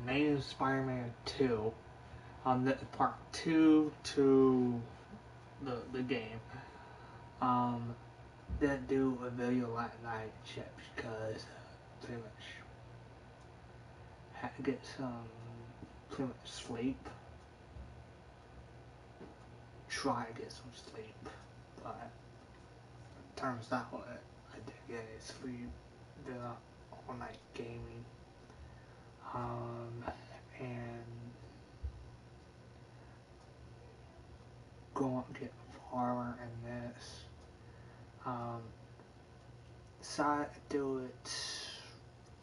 Amazing Spider-Man 2, the part 2 to the game. Didn't do a video last night yet because pretty much had to get some pretty much sleep. Try to get some sleep, but turns out I did get a sleep. Did all night gaming. And going to get farther in this. Decided to do it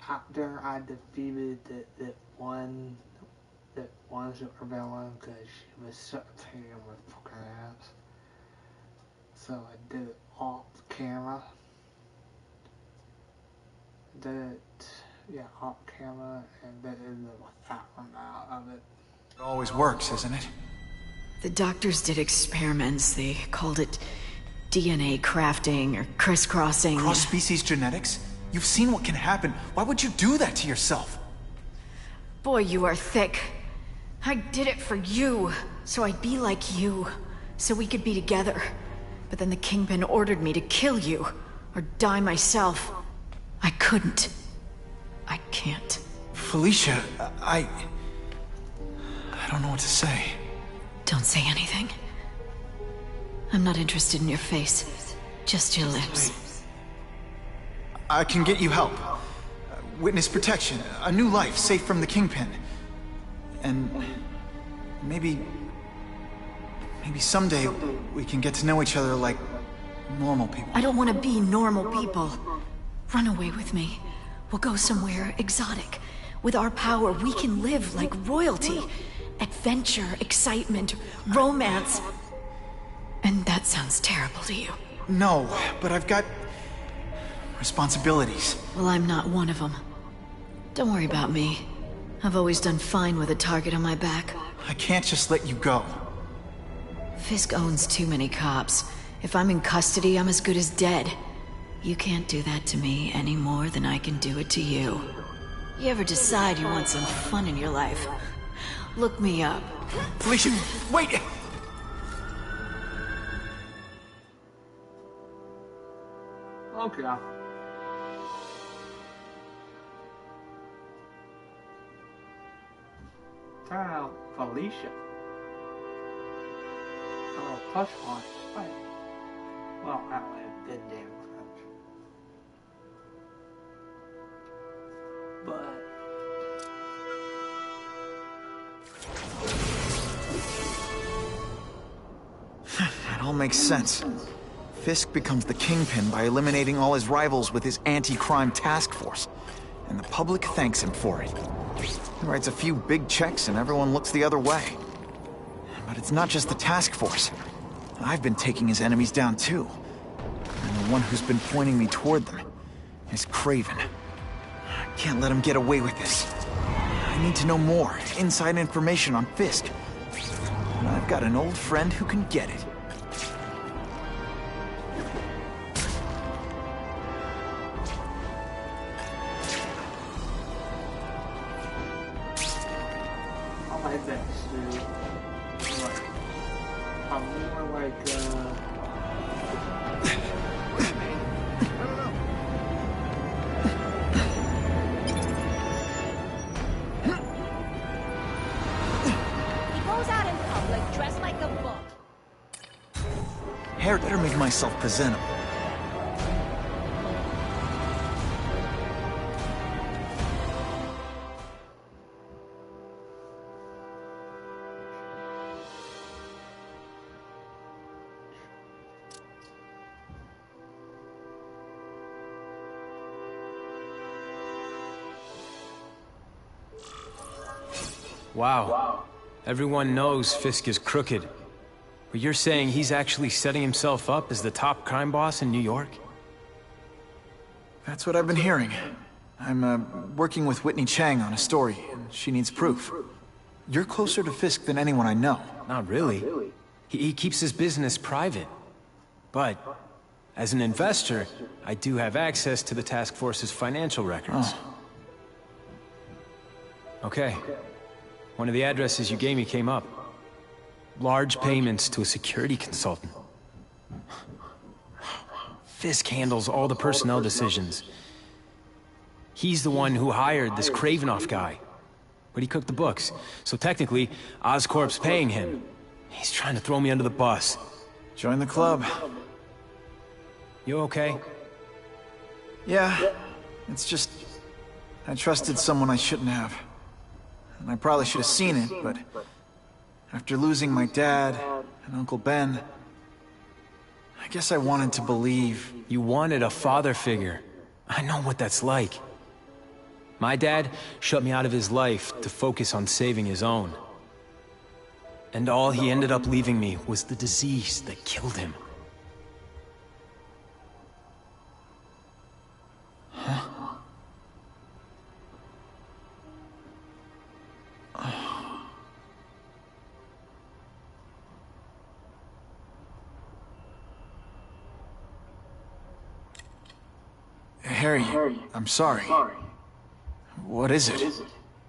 after I defeated that one super villain because she was such a pain in my fucking ass. So I did it off camera. Off camera, and then the aftermath of it. It always works, isn't it? The doctors did experiments. They called it DNA crafting or crisscrossing. Cross-species genetics? You've seen what can happen. Why would you do that to yourself? Boy, you are thick. I did it for you, so I'd be like you, so we could be together. But then the Kingpin ordered me to kill you, or die myself. I couldn't. I can't. Felicia, I don't know what to say. Don't say anything. I'm not interested in your face. Just your lips. I can get you help. Witness protection, a new life safe from the Kingpin. And maybe someday we can get to know each other like normal people. I don't want to be normal people. Run away with me. We'll go somewhere exotic. With our power, we can live like royalty. Adventure, excitement, romance. And that sounds terrible to you. No, but I've got responsibilities. Well, I'm not one of them. Don't worry about me. I've always done fine with a target on my back. I can't just let you go. Fisk owns too many cops. If I'm in custody, I'm as good as dead. You can't do that to me any more than I can do it to you. You ever decide you want some fun in your life? Look me up. Felicia, wait! Okay. Turn out Felicia. Oh, plush one. Right. Well, that way a bit damn French. But it all makes sense. Fisk becomes the Kingpin by eliminating all his rivals with his anti-crime task force. And the public thanks him for it. He writes a few big checks and everyone looks the other way. But it's not just the task force. I've been taking his enemies down too. And the one who's been pointing me toward them is Kraven. I can't let him get away with this. I need to know more, inside information on Fisk. And I've got an old friend who can get it. I'm more like, He goes out in public dressed like a book. Hair better make myself presentable. Wow. Everyone knows Fisk is crooked. But you're saying he's actually setting himself up as the top crime boss in New York? That's what I've been hearing. I'm working with Whitney Chang on a story, and she needs proof. You're closer to Fisk than anyone I know. Not really. He keeps his business private. But, as an investor, I do have access to the task force's financial records. Oh. Okay. One of the addresses you gave me came up. Large payments to a security consultant. Fisk handles all the personnel decisions. He's the one who hired this Kravinoff guy. But he cooked the books, so technically, Oscorp's paying him. He's trying to throw me under the bus. Join the club. You okay? Yeah, it's just... I trusted someone I shouldn't have. And I probably should have seen it, but... after losing my dad and Uncle Ben... I guess I wanted to believe. You wanted a father figure. I know what that's like. My dad shut me out of his life to focus on saving his own. And all he ended up leaving me was the disease that killed him. Harry, I'm sorry. What is it?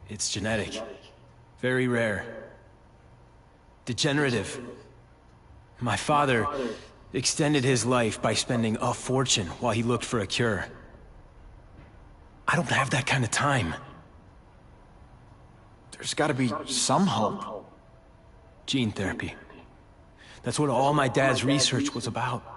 It's genetic. Very rare. Degenerative. My father extended his life by spending a fortune while he looked for a cure. I don't have that kind of time. There's gotta be some hope. Gene therapy. That's what all my dad's research was about.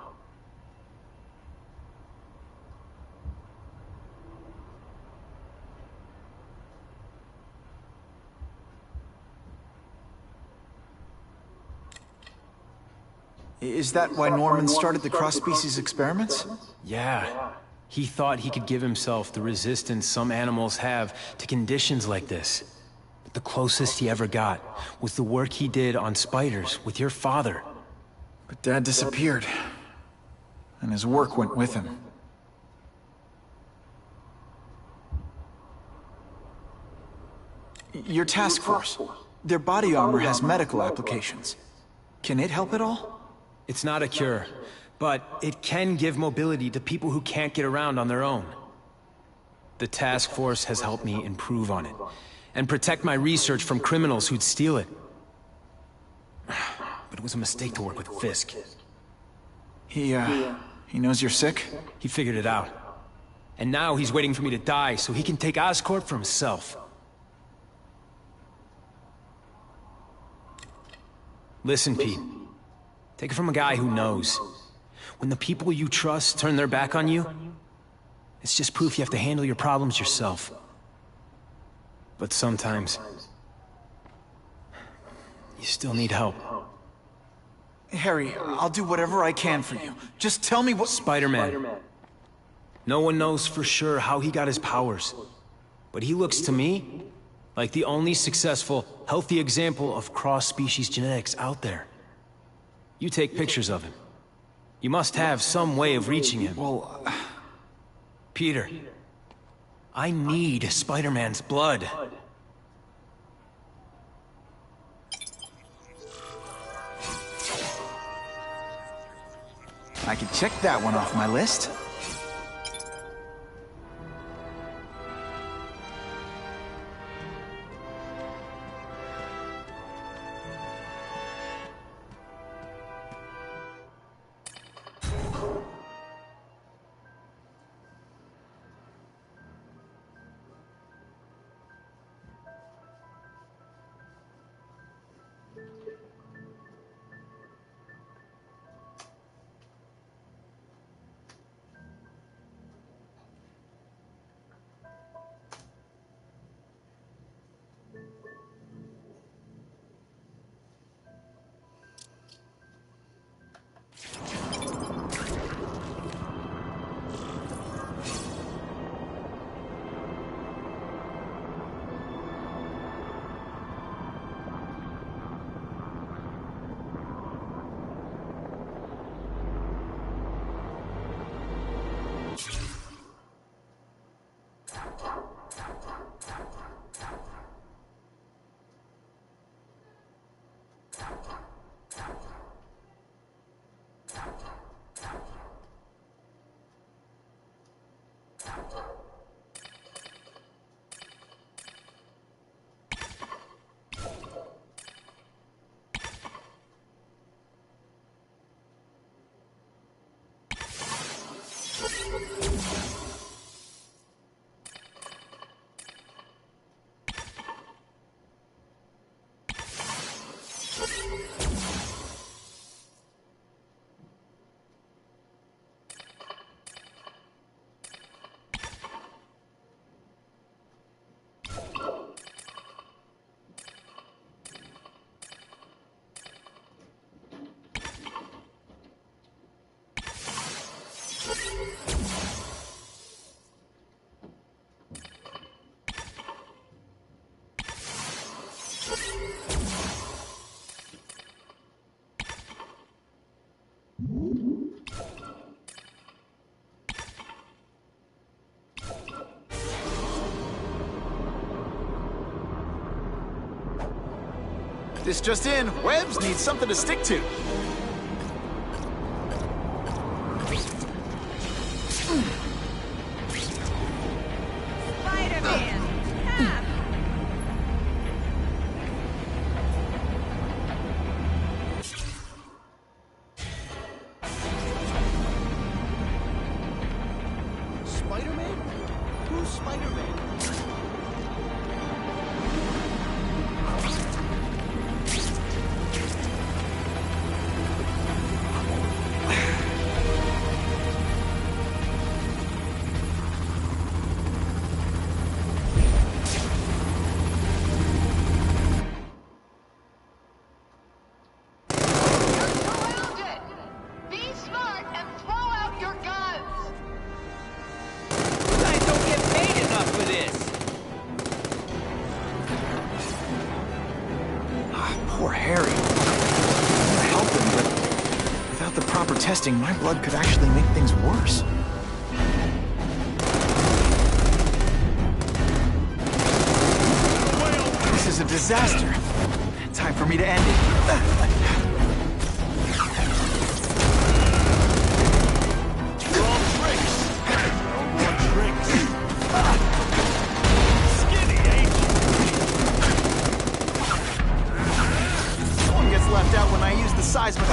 Is that why Norman started the cross-species experiments? Yeah. He thought he could give himself the resistance some animals have to conditions like this. But the closest he ever got was the work he did on spiders with your father. But Dad disappeared. And his work went with him. Your task force. Their body armor has medical applications. Can it help at all? It's not a cure, but it can give mobility to people who can't get around on their own. The task force has helped me improve on it, and protect my research from criminals who'd steal it. But it was a mistake to work with Fisk. He knows you're sick? He figured it out. And now he's waiting for me to die so he can take Oscorp for himself. Listen, Pete. Take it from a guy who knows. When the people you trust turn their back on you, it's just proof you have to handle your problems yourself. But sometimes, you still need help. Harry, I'll do whatever I can for you. Just tell me what— Spider-Man. No one knows for sure how he got his powers. But he looks to me like the only successful, healthy example of cross-species genetics out there. You take pictures of him. You must have some way of reaching him. Well, Peter, I need Spider-Man's blood. I can check that one off my list. This just in, webs need something to stick to. Spider-Man! Ha! Spider-Man? Who's Spider-Man? Surrounded! Be smart and throw out your guns! You guys don't get paid enough for this! Poor Harry. I want to help him, but without the proper testing, my blood could actually make things worse. This is a disaster. Time for me to end it. You're all tricks! No more tricks! Skinny, ain't you? Someone gets left out when I use the seismic.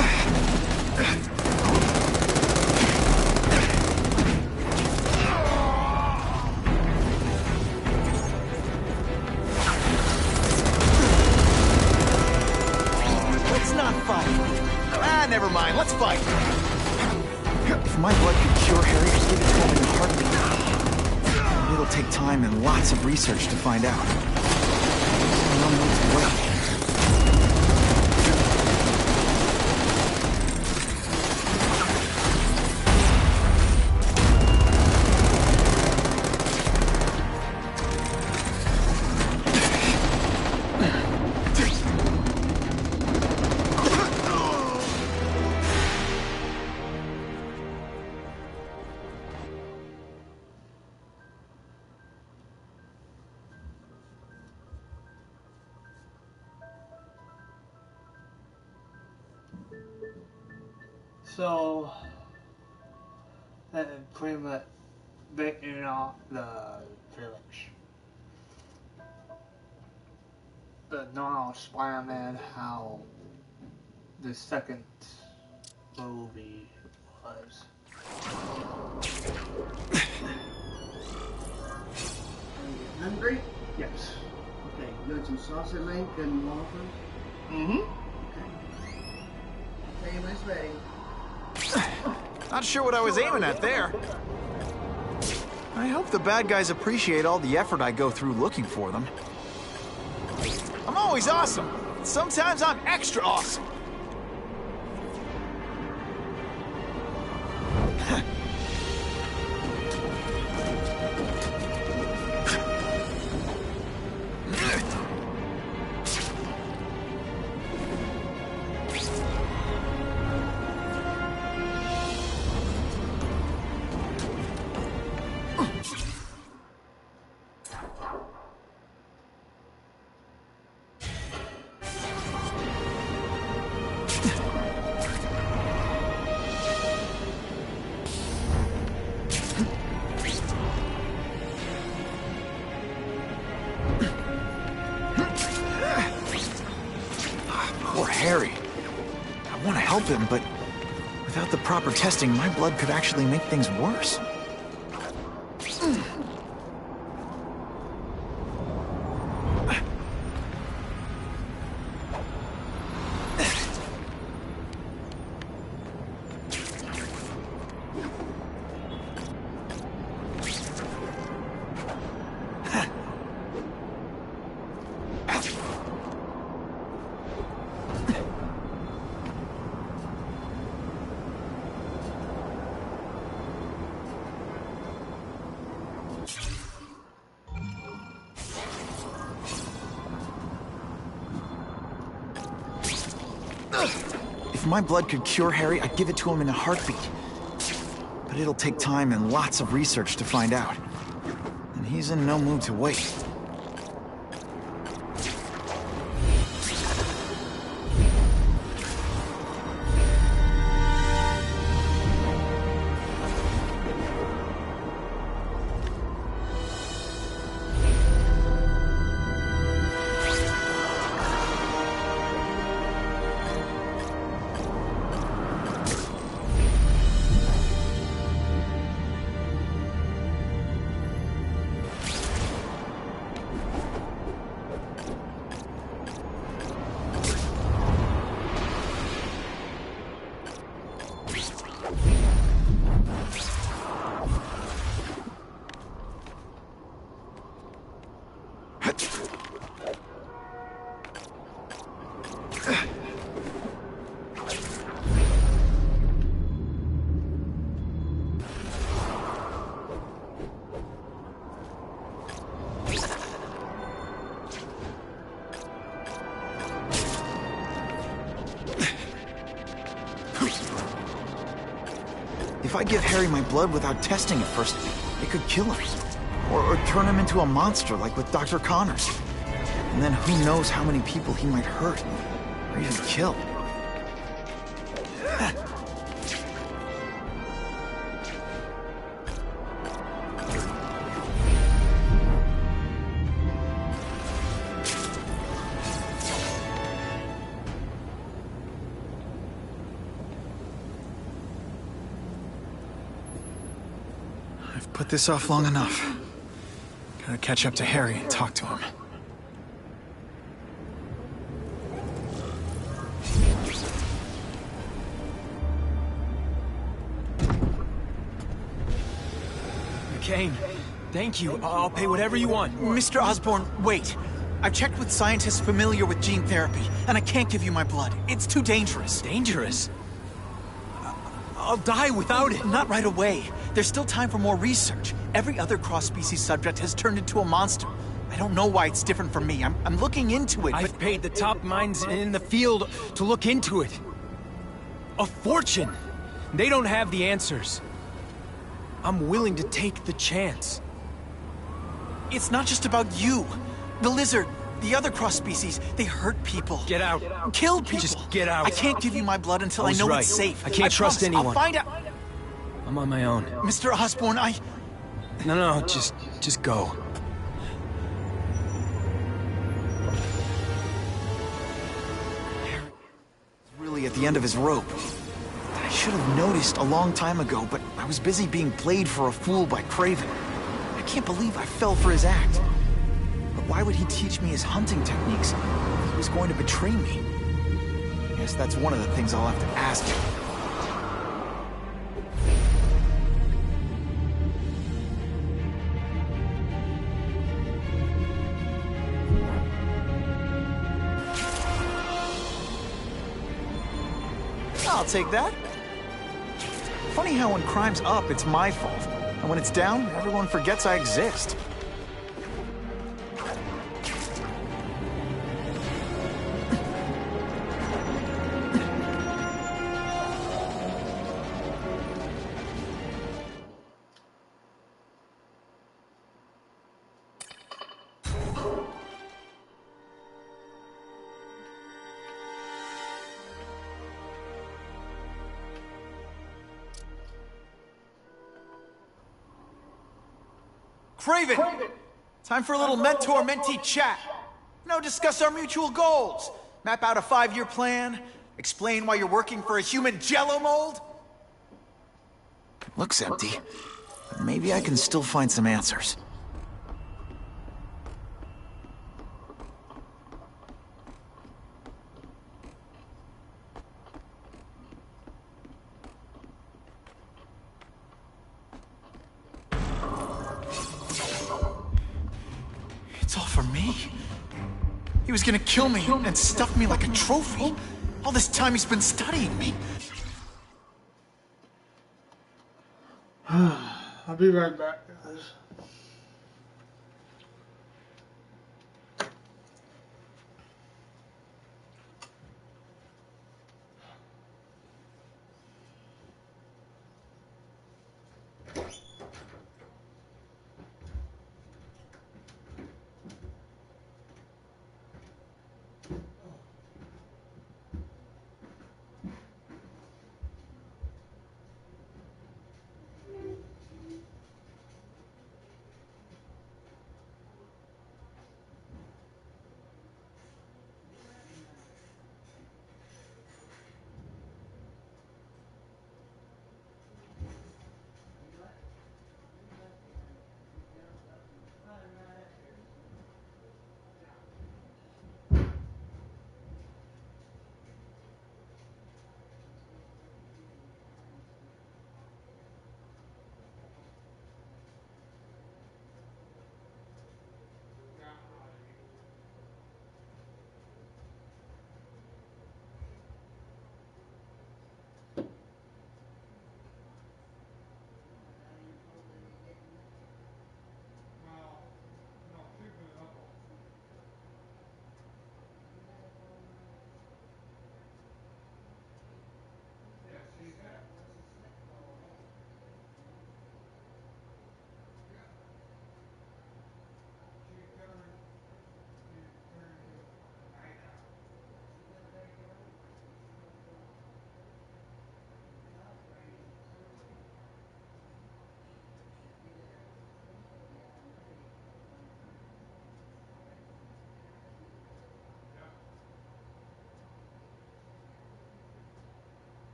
Let's not fight. Never mind. Let's fight. If my blood could cure Harry, I'd give it to him in a heartbeat. But it'll take time and lots of research to find out. No need to wait. So, that pretty much bitten off the village. The normal Spider-Man, how the second movie was. Hungry? Yes. Okay, you want some salsa link and waffles? Mm-hmm. Okay, when it's ready. Not sure what I was aiming at there. I hope the bad guys appreciate all the effort I go through looking for them. I'm always awesome. Sometimes I'm extra awesome. Poor Harry. I want to help him, but without the proper testing, my blood could actually make things worse. If my blood could cure Harry, I'd give it to him in a heartbeat. But it'll take time and lots of research to find out. And he's in no mood to wait. If I give Harry my blood without testing it first, it could kill him. Or turn him into a monster like with Dr. Connors. And then who knows how many people he might hurt, or even kill. I've put this off long enough. Gotta catch up to Harry and talk to him. Kane, thank you. I'll pay whatever you want. Mr. Osborn, wait. I've checked with scientists familiar with gene therapy, and I can't give you my blood. It's too dangerous. Dangerous? I'll die without it. Not right away. There's still time for more research. Every other cross-species subject has turned into a monster. I don't know why it's different from me. I'm looking into it, but... I've paid the top minds in the field to look into it. A fortune. They don't have the answers. I'm willing to take the chance. It's not just about you. The lizard, the other cross-species, they hurt people. Get out. Kill people. Just get out. I can't give you my blood until I know it's safe. I can't trust promise. anyone. I'll find out. I'm on my own. Mr. Osborn, No, just go. Harry is really at the end of his rope. I should have noticed a long time ago, but I was busy being played for a fool by Craven. I can't believe I fell for his act. But why would he teach me his hunting techniques if he was going to betray me? I guess that's one of the things I'll have to ask him. I'll take that. Funny how when crime's up, it's my fault. And when it's down, everyone forgets I exist. Craven! Time for a little mentor-mentee chat. Discuss our mutual goals. Map out a 5-year plan. Explain why you're working for a human jello mold. Looks empty, but maybe I can still find some answers. It's all for me. He was gonna kill me and stuff me like a trophy. All this time he's been studying me. I'll be right back, guys.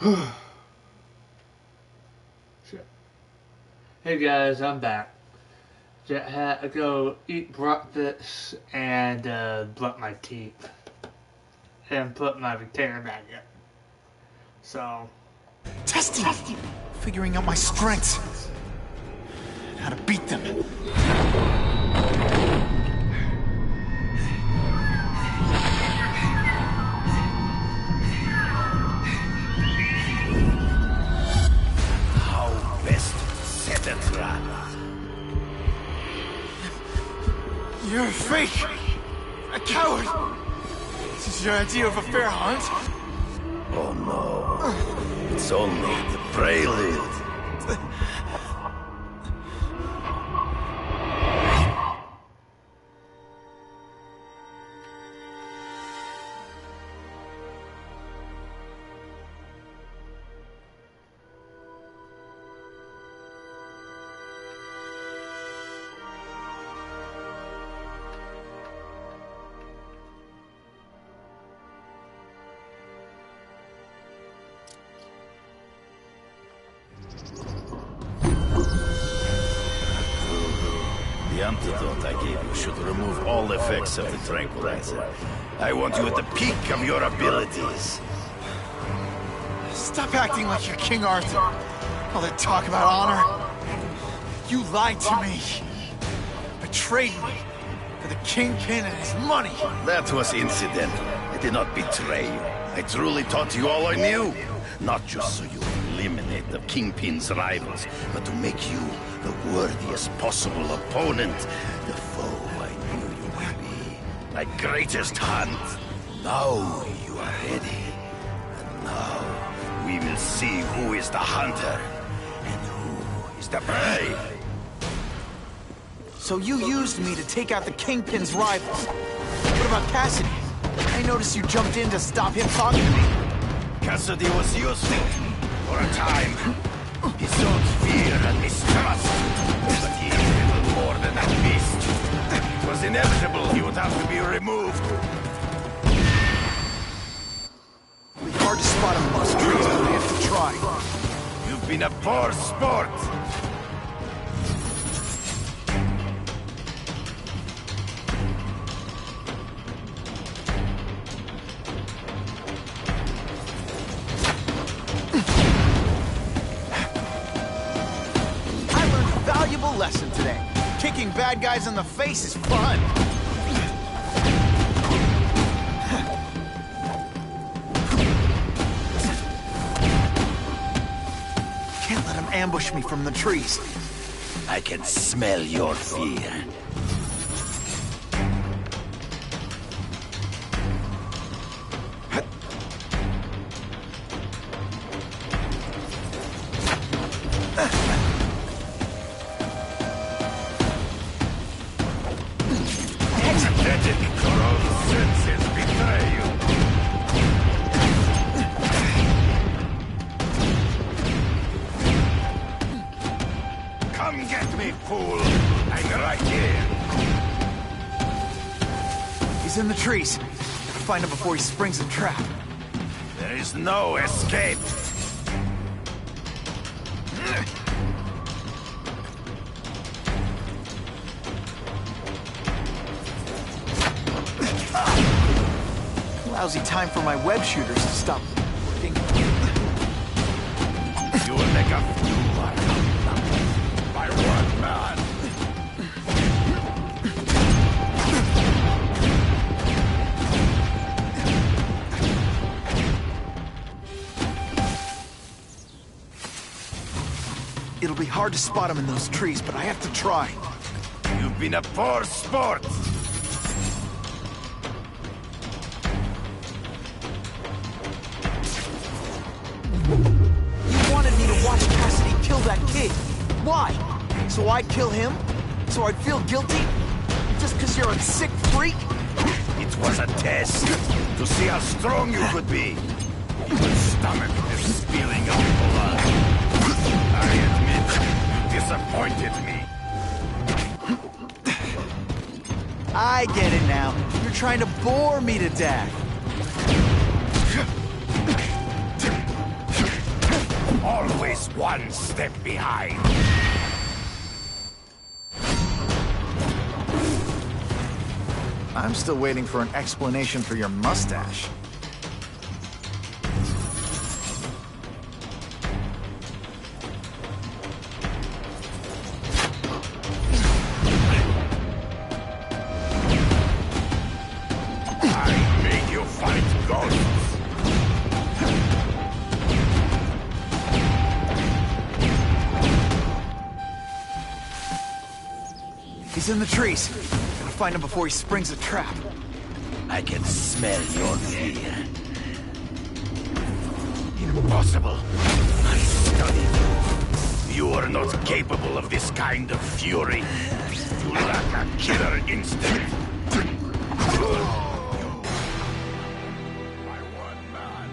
Shit. Hey guys, I'm back. Just had to go eat breakfast and brush my teeth and put my retainer back in. So, Testing! Figuring out my strengths. How to beat them. How best set a trap? You're a fake! A coward! This is your idea of a fair hunt? Oh no. It's only the prelude. The antidote I gave you should remove all effects of the tranquilizer. I want you at the peak of your abilities. Stop acting like you're King Arthur. All that talk about honor. You lied to me. Betrayed me. For the Kingpin and his money. That was incidental. I did not betray you. I truly taught you all I knew. Not just so you eliminate the Kingpin's rivals, but to make you the worthiest possible opponent. The foe I knew you would be. My greatest hunt. Now you are ready. And now we will see who is the hunter and who is the prey. So you used me to take out the Kingpin's rivals. What about Cassidy? I noticed you jumped in to stop him talking to me. Cassidy was useful for a time. He sowed fear and mistrust, but he is little more than a beast. It was inevitable he would have to be removed. It'll be hard to spot him amongst trees, but I have to try. You've been a poor sport. Lesson today. Kicking bad guys in the face is fun. Can't let him ambush me from the trees. I can smell your fear. In the trees. Gotta find him before he springs a trap. There is no escape. Lousy time for my web shooters to stop working. You will make a fool out of them. By one man. It'll be hard to spot him in those trees, but I have to try. You've been a poor sport. You wanted me to watch Cassidy kill that kid. Why? So I'd kill him? So I'd feel guilty? Just because you're a sick freak? It was a test to see how strong you could be. You could stomach the spilling of blood. I admit, you disappointed me. I get it now. You're trying to bore me to death. Always one step behind. I'm still waiting for an explanation for your mustache. I made you fight ghosts. He's in the trees. Gotta find him before he springs a trap. I can smell your fear. Impossible. I studied you. You are not capable of this kind of fury. You lack a killer instinct. My one man.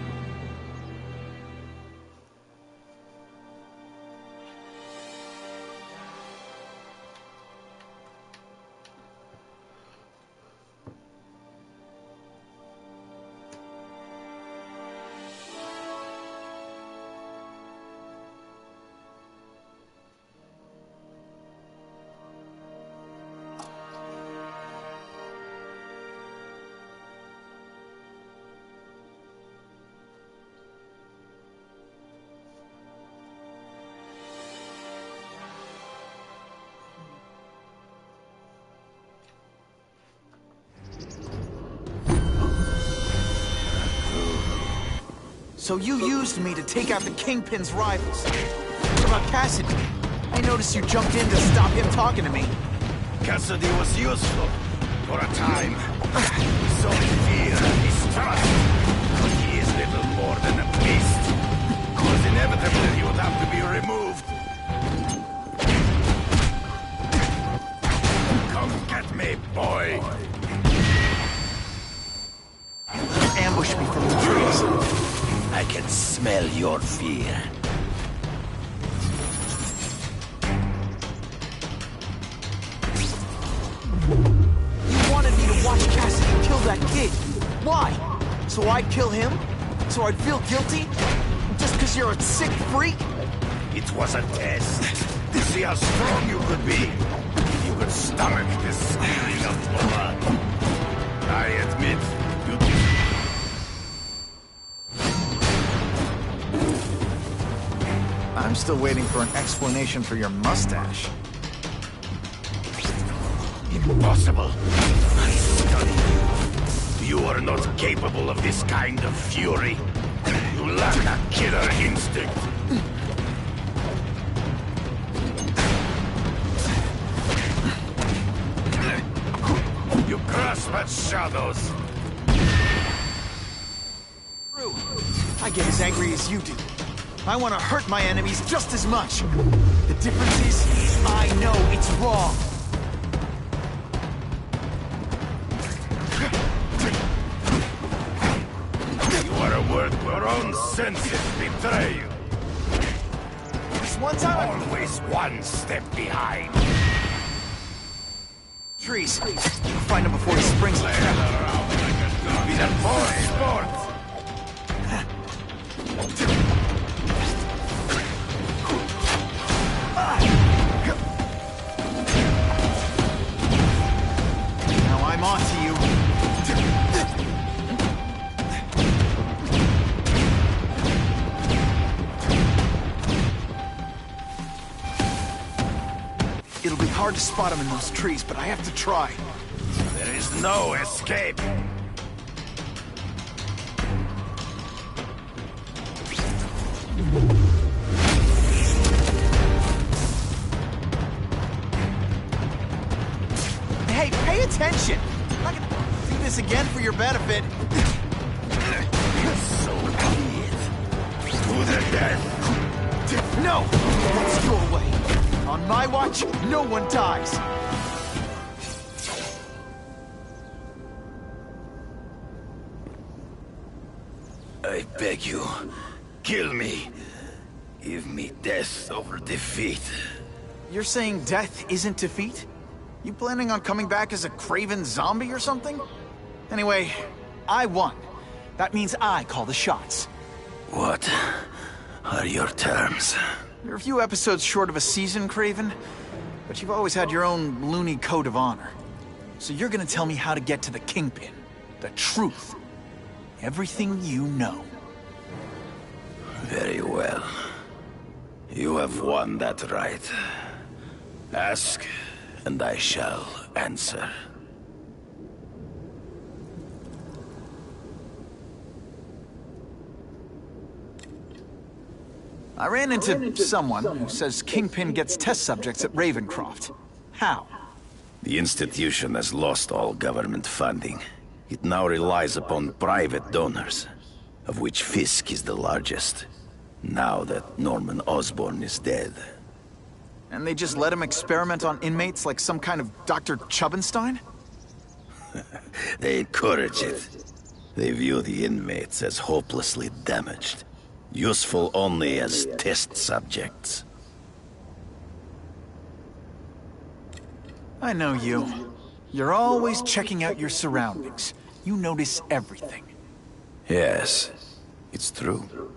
So you used me to take out the Kingpin's rivals. What about Cassidy? I noticed you jumped in to stop him talking to me. Cassidy was useful for a time. We saw his fear and his trust. But he is little more than a beast. It was inevitable he would have to be removed. Come get me, boy. Ambush me from the trees. I can smell your fear. You wanted me to watch Cassidy kill that kid. Why? So I'd kill him? So I'd feel guilty? Just because you're a sick freak? It was a test. To see how strong you could be. If you could stomach the spilling of blood. I admit, you did. I'm still waiting for an explanation for your mustache. Impossible. I studied you. You are not capable of this kind of fury. You lack a killer instinct. You grasp at shadows. True. I get as angry as you do. I want to hurt my enemies just as much. The difference is, I know it's wrong. You are a word your own senses betray you. Just one time. Always one step behind. Trees. Find him before he springs the trap. Be the boy sport. Now I'm on to you. It'll be hard to spot him in those trees, but I have to try. There is no escape. Hey, pay attention! I'm not gonna do this again for your benefit. So be it. To the death. No! That's your way. On my watch, no one dies. I beg you, kill me. Give me death over defeat. You're saying death isn't defeat? You planning on coming back as a craven zombie or something? Anyway, I won. That means I call the shots. What? are your terms? You're a few episodes short of a season, Craven, but you've always had your own loony code of honor. So you're gonna tell me how to get to the Kingpin. The truth. Everything you know. Very well. You have won that right. Ask, and I shall answer. I ran into someone who says Kingpin gets test subjects at Ravencroft. How? The institution has lost all government funding. It now relies upon private donors, of which Fisk is the largest, now that Norman Osborn is dead. And they just let him experiment on inmates like some kind of Dr. Chubbenstein? They encourage it. They view the inmates as hopelessly damaged, useful only as test subjects. I know you. You're always checking out your surroundings. You notice everything. Yes, it's true.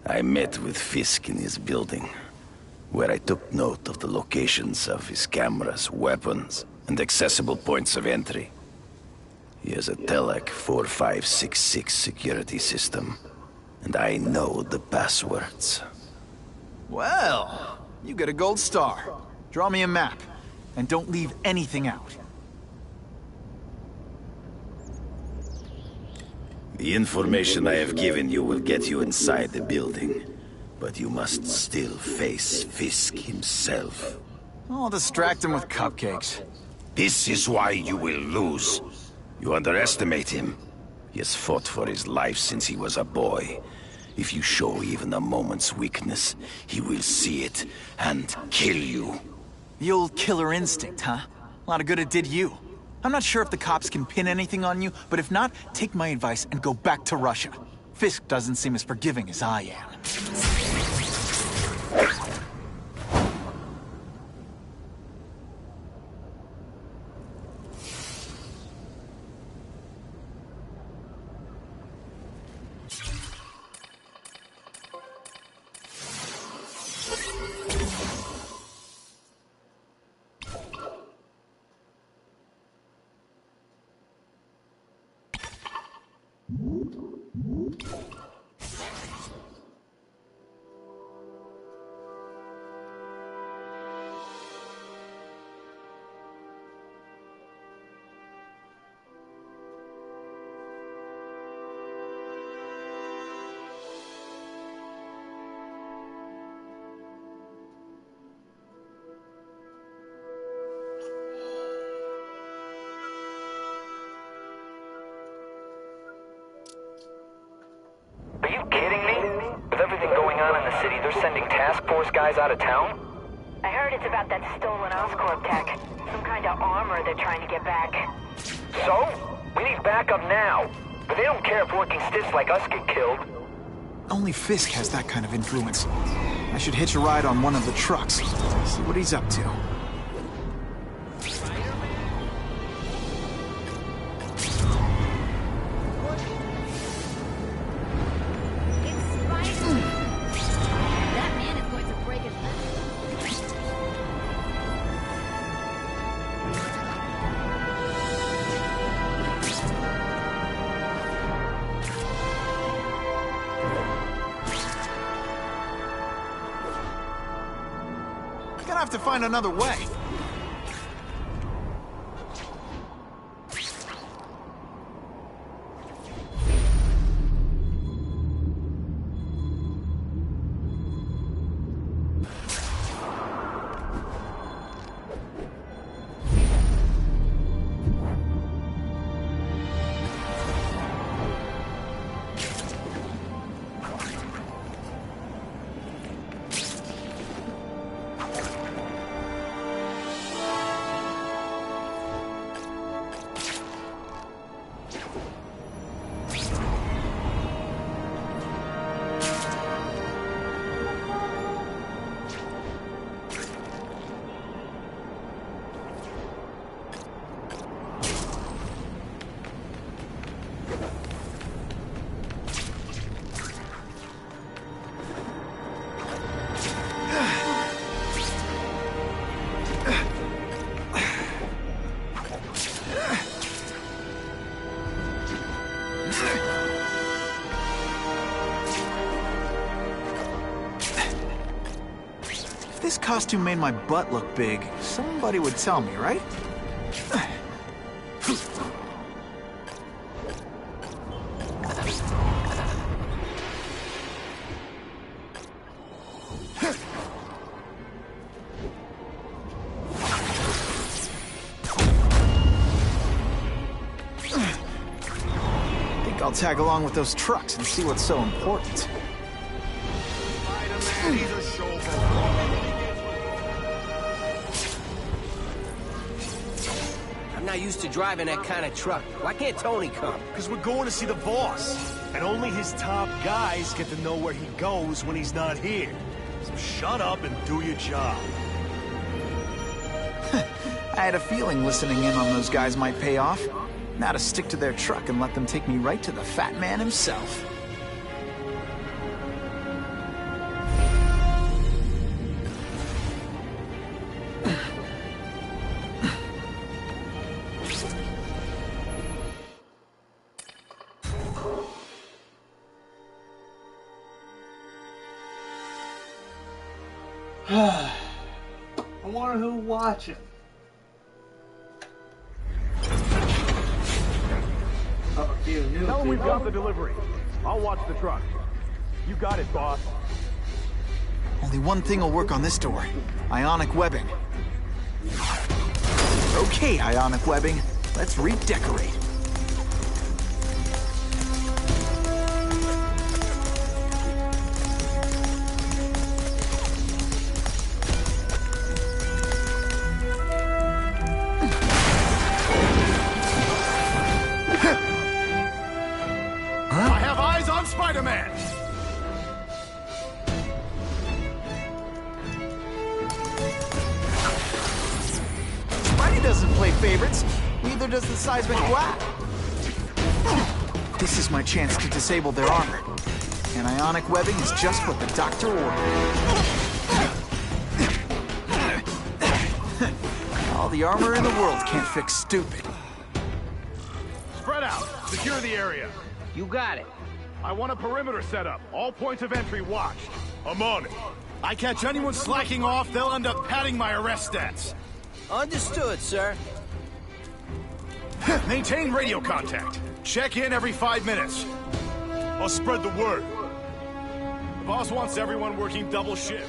I met with Fisk in his building, where I took note of the locations of his cameras, weapons, and accessible points of entry. He has a Telec 4566 security system, and I know the passwords. Well, you get a gold star. Draw me a map, and don't leave anything out. The information I have given you will get you inside the building, but you must still face Fisk himself. I'll distract him with cupcakes. This is why you will lose. You underestimate him. He has fought for his life since he was a boy. If you show even a moment's weakness, he will see it and kill you. The old killer instinct, huh? A lot of good it did you. I'm not sure if the cops can pin anything on you, but if not, take my advice and go back to Russia. Fisk doesn't seem as forgiving as I am. Are you kidding me? With everything going on in the city, they're sending task force guys out of town? I heard it's about that stolen Oscorp tech. Some kind of armor they're trying to get back. So? We need backup now. But they don't care if working stiffs like us get killed. Only Fisk has that kind of influence. I should hitch a ride on one of the trucks. See what he's up to. Gonna have to find another way. costume made my butt look big, somebody would tell me, right? I'll tag along with those trucks and see what's so important. I'm not used to driving that kind of truck. Why can't Tony come? Because we're going to see the boss. And only his top guys get to know where he goes when he's not here. So shut up and do your job. I had a feeling listening in on those guys might pay off. Now to stick to their truck and let them take me right to the fat man himself. I wonder who's watching. Tell him we've got the delivery. I'll watch the truck. You got it, boss. Only one thing will work on this door. Ionic webbing. Okay, ionic webbing. Let's redecorate. Spider-Man! Spidey doesn't play favorites. Neither does the seismic black. This is my chance to disable their armor. And ionic webbing is just what the doctor ordered. All the armor in the world can't fix stupid. Spread out. Secure the area. You got it. I want a perimeter set up. All points of entry watched. I'm on it. I catch anyone slacking off, they'll end up padding my arrest stats. Understood, sir. Maintain radio contact. Check in every 5 minutes. I'll spread the word. The boss wants everyone working double shift.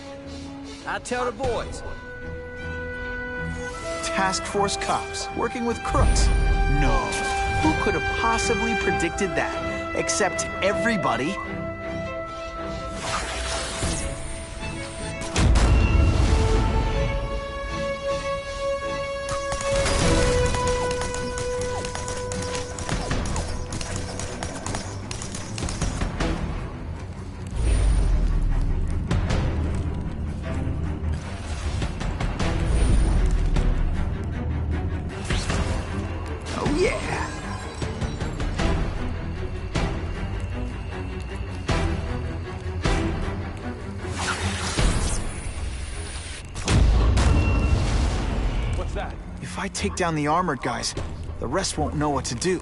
I'll tell the boys. Task Force cops working with crooks. No. Who could have possibly predicted that? Except everybody. Oh yeah. If I take down the armored guys, the rest won't know what to do.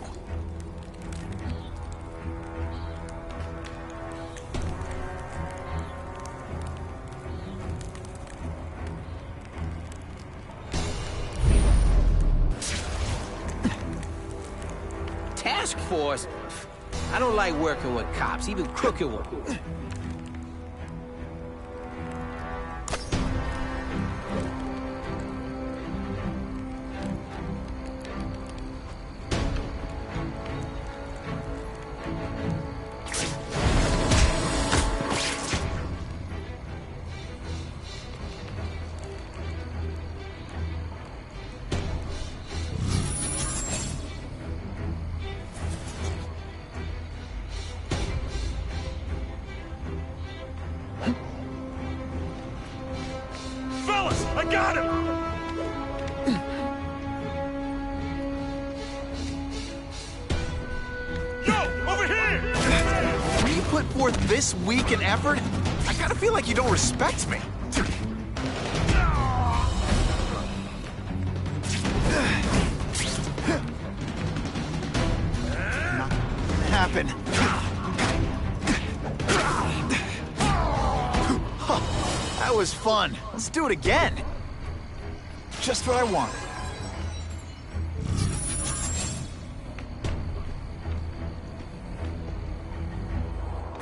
Task Force? I don't like working with cops, even crooked ones. I got him! Yo, over here! When you put forth this weak an effort, I gotta feel like you don't respect me. Not gonna happen. That was fun. Let's do it again. Just what I wanted.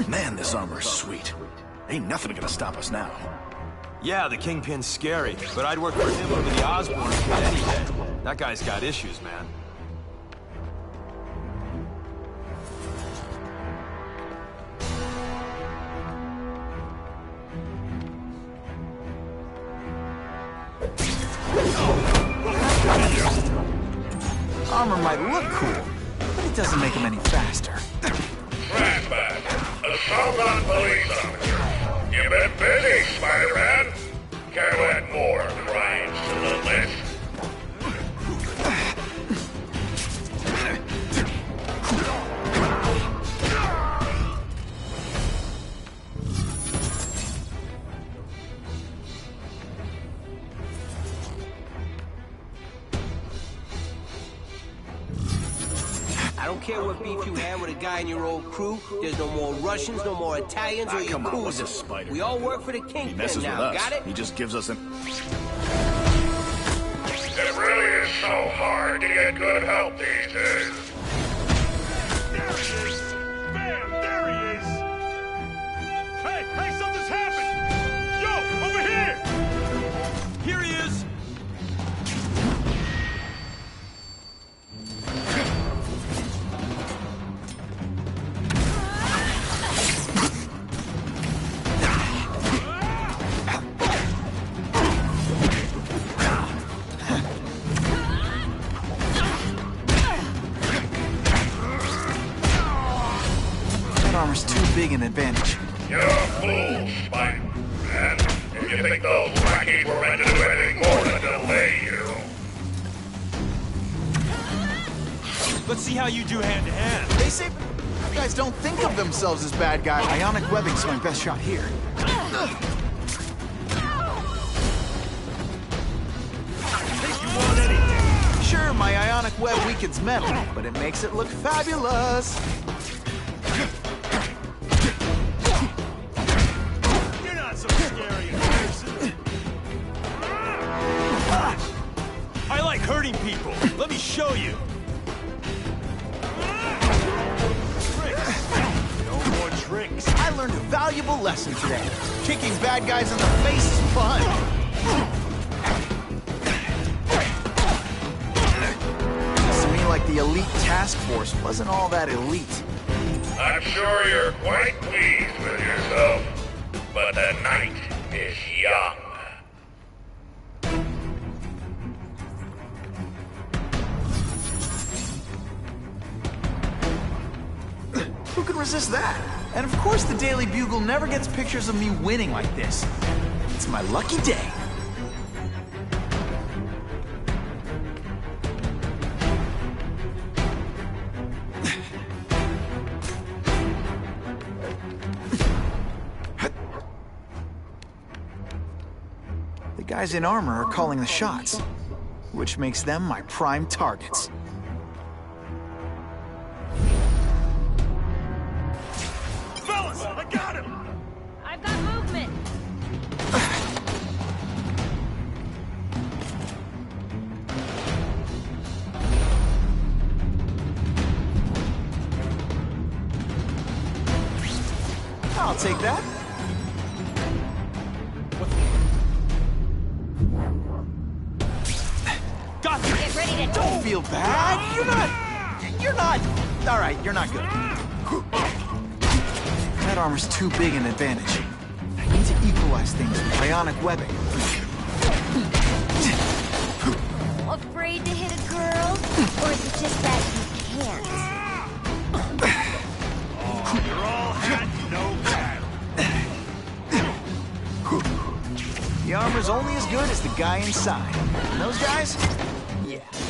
Man, this armor's sweet. Ain't nothing gonna stop us now. Yeah, the Kingpin's scary, but I'd work for him over the Osborn kid any day. That guy's got issues, man. Armor might look cool, but it doesn't make him any faster. Flashback. Assault on police officer. You've been busy, Spider-Man. Care to add more crimes to the list? I don't care what beef you had with a guy in your old crew. There's no more Russians, no more Italians, or Come on, what's a Yakuza. spider? We all work for the He Kingpin messes now, with us. got it? He just gives us an... It really is so hard to get good help these days. There he is! Bam! There he is! Hey! Hey, something's happened! Yo! Over here! Here he is! That armor's too big an advantage. You're a fool, Spider-Man. If you think those lackeys were meant to do anything more than delay you. Let's see how you do hand-to-hand. They say guys don't think of themselves as bad guys. Ionic webbing's my best shot here. Sure, my ionic web weakens metal, but it makes it look fabulous. You're not so scary in person. I like hurting people. Let me show you. Tricks. No more tricks. I learned a valuable lesson today. Kicking bad guys in the face is fun. Seems to me like the elite task force wasn't all that elite. I'm sure you're quite pleased with yourself, but the night is young. Who can resist that? And of course the Daily Bugle never gets pictures of me winning like this. It's my lucky day. The guys in armor are calling the shots, which makes them my prime targets. Fellas, I got him! I've got movement. I'll take that. Got you! Get ready to Don't feel bad. You're not. All right, you're not good. That armor's too big an advantage. I need to equalize things with ionic webbing. Afraid to hit a girl? Or is it just that you can't? Oh, you're all hat, no battle. The armor's only as good as the guy inside. And those guys? Yeah. Please,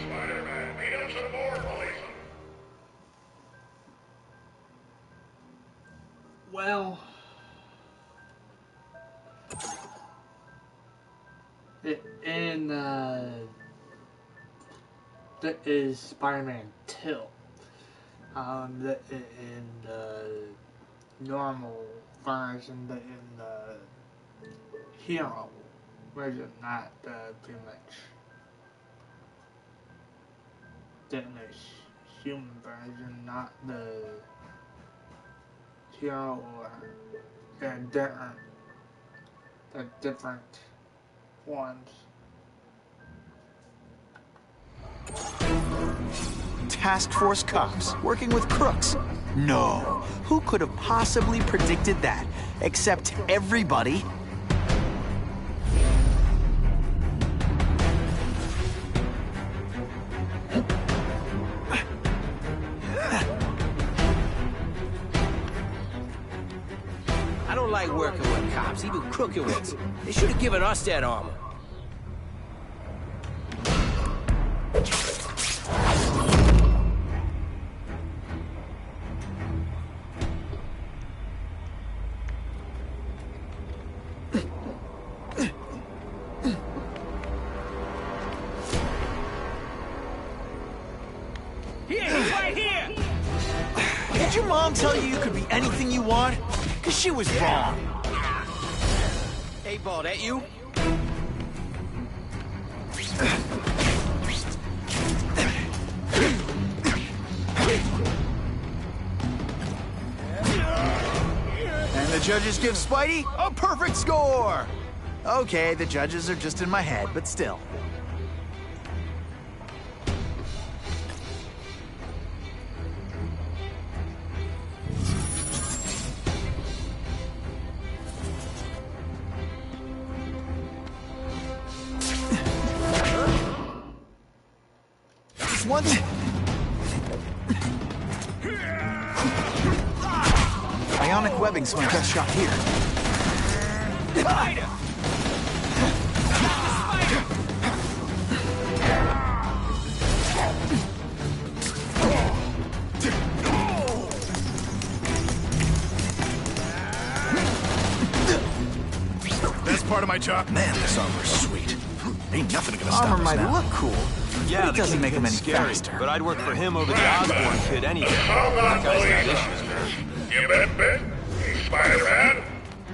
Spider-Man, beat up some more policemen. Well, in that is Spider-Man 2. In the normal version, but in the hero version, not the pretty much in the human version, not the hero or they're different ones. Task Force cops working with crooks. No, who could have possibly predicted that? Except everybody. I don't like working with cops, even crooked ones. They should have given us that armor. Did your mom tell you you could be anything you want? Because she was wrong. Hey, Ball, that you? And the judges give Spidey a perfect score! Okay, the judges are just in my head, but still. Just once. Ionic webbing's my best shot here. Spider! Best part of my job? Man, this armor's sweet. Ain't nothing gonna stop Armor us might now. look cool, Yeah, but it doesn't make him any scary, faster. but I'd work for him over the Osborn kid any day. That guy's got issues, man. You bet, Ben. Spider-Man.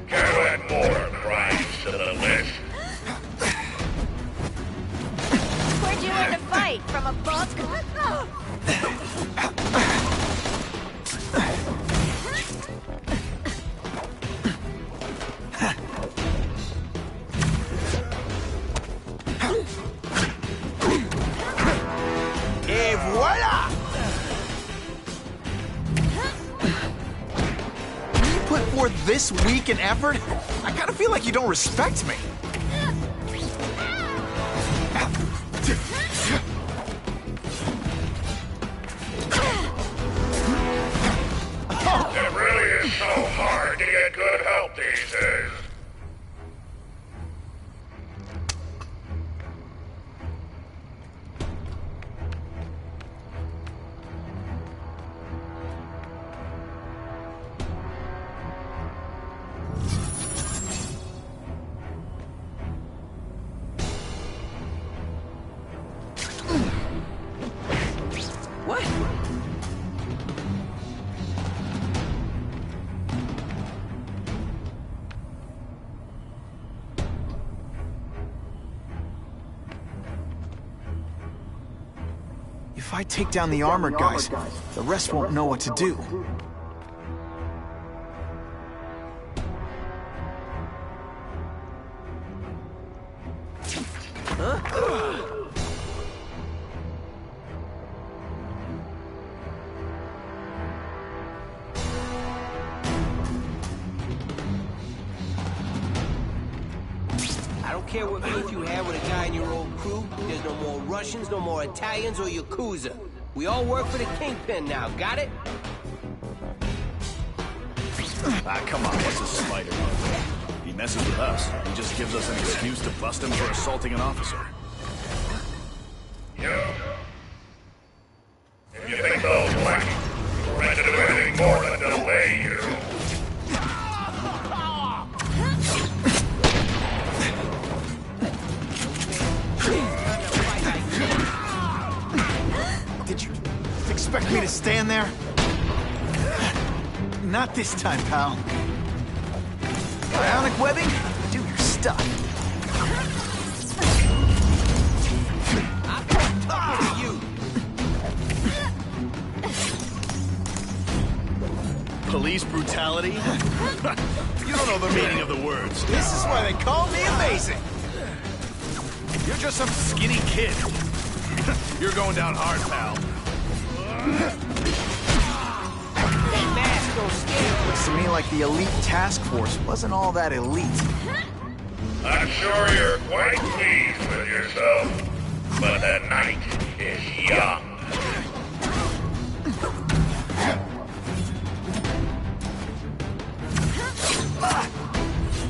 Can't add more crimes to the list. Where'd you learn to fight? From a book? Et voila! You put forth this week in effort? I kind of feel like you don't respect me. It really is so hard to get good help these days. What? If I take down the armored guys, the rest won't know what to do. I don't care what beef you have with a guy in your old crew. There's no more Russians, no more Italians or Yakuza. We all work for the Kingpin now, got it? Ah, come on, what's a spider? He messes with us. He just gives us an excuse to bust him for assaulting an officer. You think those wacky meant to do anything more than delay you? Did you expect me to stand there? Not this time, pal. Ionic webbing, do your stuff. I can't talk to you. Police brutality? You don't know the meaning of the words. This is why they call me amazing. You're just some skinny kid. You're going down hard, pal. That mask don't scare. Looks to me like the elite task force wasn't all that elite. I'm sure you're quite pleased with yourself, but the night is young.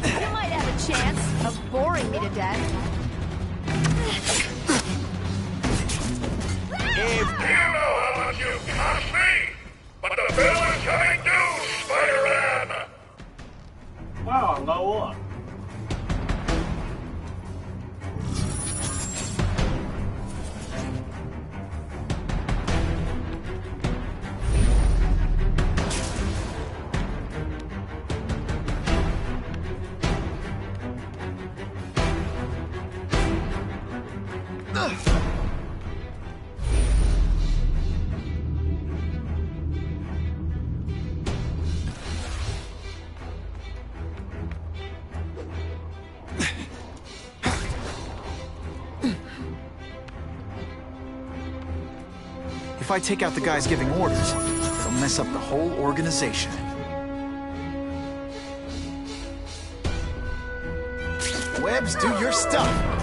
You might have a chance of boring me to death. You know how much you cost me, but the bill is coming due, Spider-Man! Wow, low up. If I take out the guys giving orders, it'll mess up the whole organization. Webbs, do your stuff!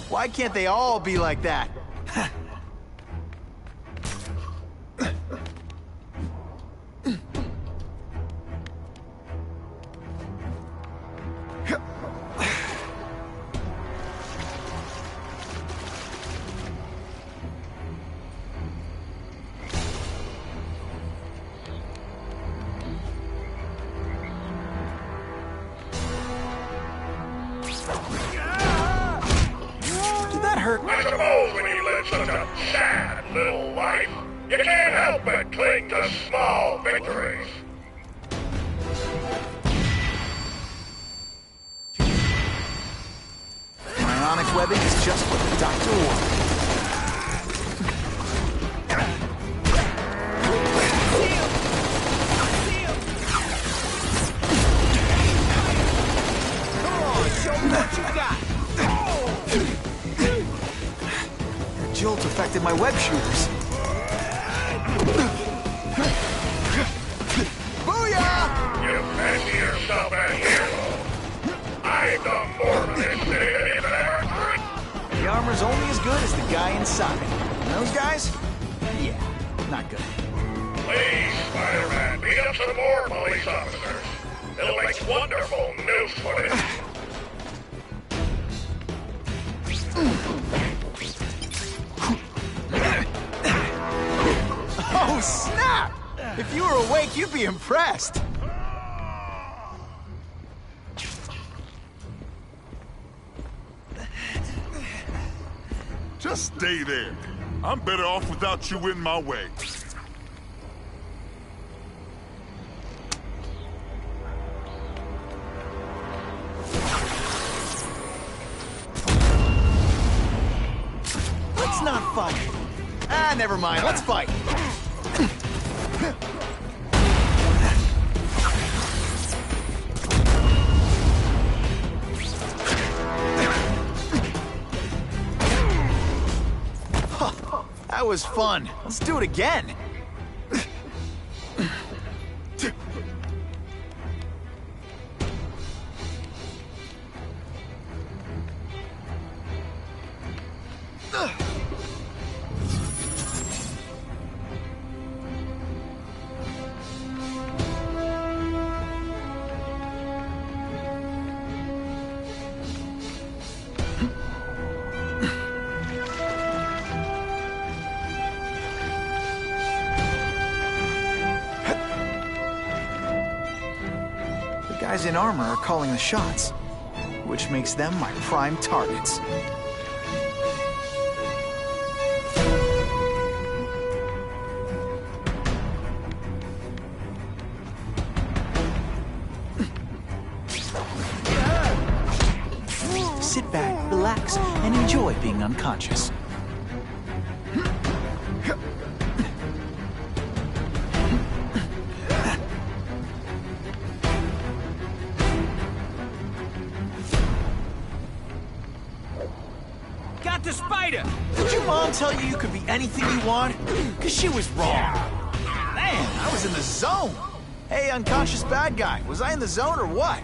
Why can't they all be like that? I suppose when you live such a sad little life, you can't help but cling to small victories. Ionic webbing is just what the doctor wanted. Come on, show me what you got. Jolt affected my web shooters. Booyah! You fancy yourself a hero. I've done more for this city than you've ever dreamed. The armor's only as good as the guy inside. And those guys? Yeah, not good. Please, Spider-Man, beat up some more police officers. It'll make wonderful news for you. Oh, snap! If you were awake, you'd be impressed. Just stay there. I'm better off without you in my way. Let's not fight. Ah, never mind. Let's fight. That was fun. Let's do it again. guys in armor are calling the shots, which makes them my prime targets. Sit back, relax, and enjoy being unconscious. Got the spider! Did your mom tell you you could be anything you want? Because she was wrong. Man, I was in the zone. Hey, unconscious bad guy, was I in the zone or what?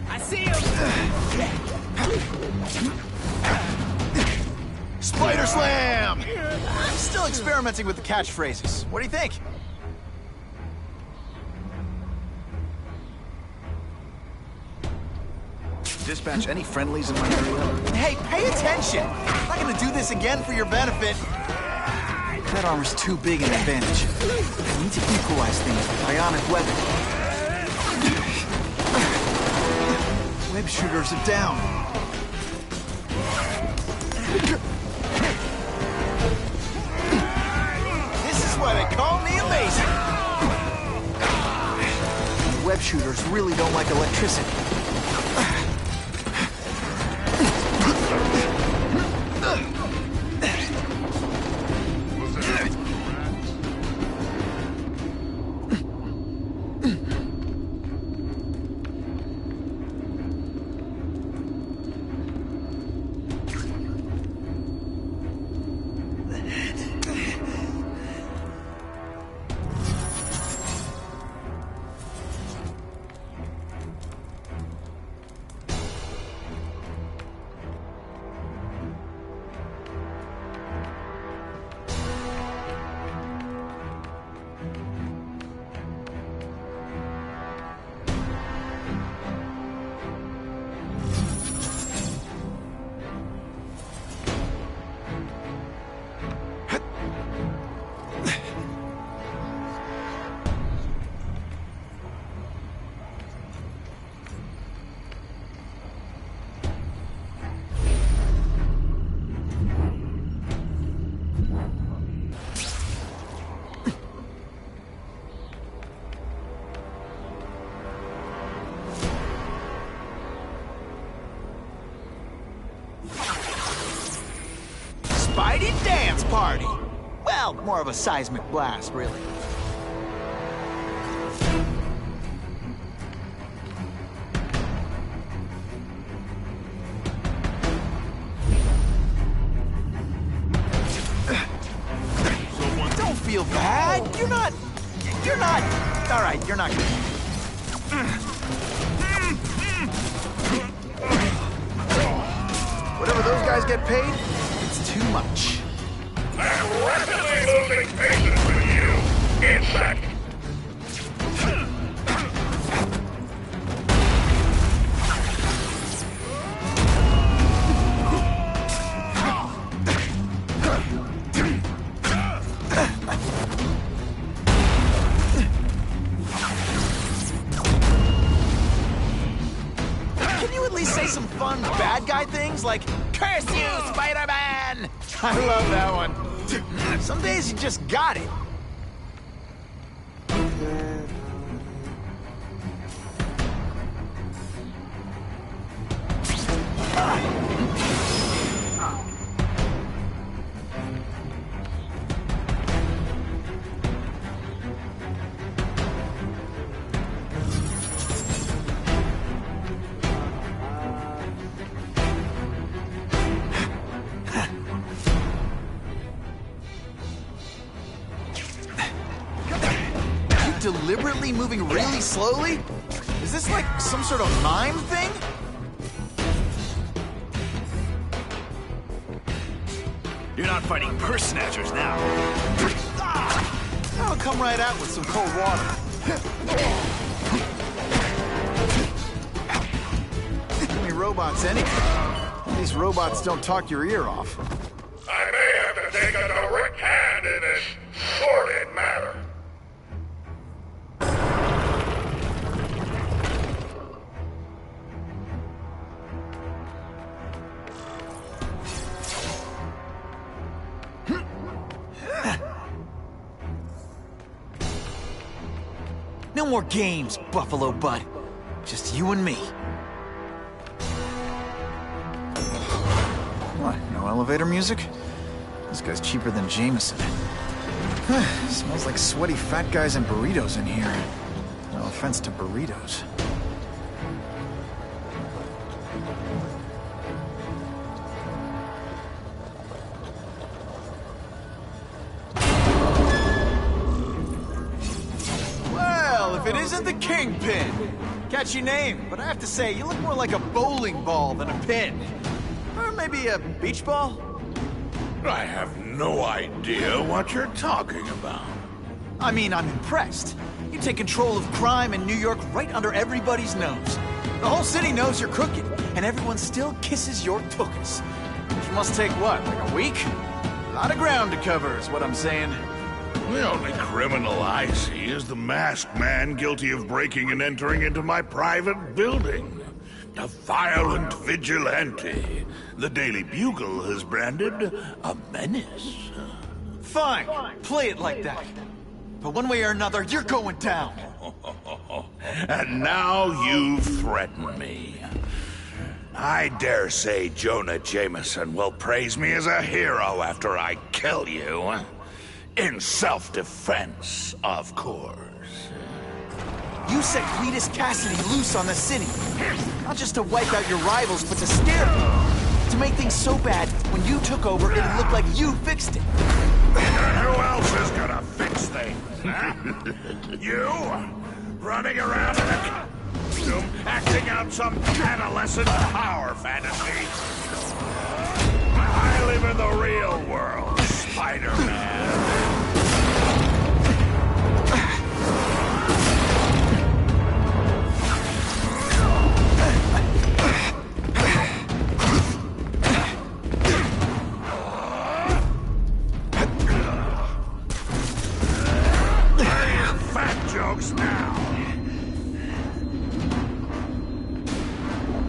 I see him! Spider Slam! I'm still experimenting with the catchphrases. What do you think? Dispatch any friendlies in my area? Hey, pay attention! I'm not gonna do this again for your benefit. That armor's too big an advantage. I need to equalize things with ionic weapon. Web shooters are down. This is why they call me amazing. Web shooters really don't like electricity. Spidey dance party! Well, more of a seismic blast, really. Don't feel bad. You're not... All right, you're not gonna... Whatever those guys get paid, it's too much. I'm rapidly losing patience with you, insect. Can you at least say some fun bad guy things like, "Curse you, Spider-Man"? I love that one. Some days you just got it. Deliberately moving really slowly? Is this like some sort of mime thing? You're not fighting purse snatchers now. I'll come right out with some cold water. Any robots anyway. These robots don't talk your ear off. I may have to take a direct hand in this sordid matter. No more games, Buffalo Bud. Just you and me. What, no elevator music? This guy's cheaper than Jameson. Smells like sweaty fat guys and burritos in here. No offense to burritos. Well, if it isn't the Kingpin! Catchy name, but I have to say, you look more like a bowling ball than a pin. Or maybe a beach ball? I have no idea what you're talking about. I mean, I'm impressed. You take control of crime in New York right under everybody's nose. The whole city knows you're crooked, and everyone still kisses your tuchus. Which must take what, like a week? A lot of ground to cover is what I'm saying. The only criminal I see is the masked man guilty of breaking and entering into my private building. A violent vigilante. The Daily Bugle has branded a menace. Fine, play it like that. But one way or another, you're going down. And now you threaten me. I dare say Jonah Jameson will praise me as a hero after I kill you. In self-defense, of course. You set Cletus Cassidy loose on the city. Not just to wipe out your rivals, but to scare them. To make things so bad, when you took over, it looked like you fixed it. And who else is gonna fix things, huh? You? Running around in a costume, acting out some adolescent power fantasy. I live in the real world, Spider-Man. Jokes now.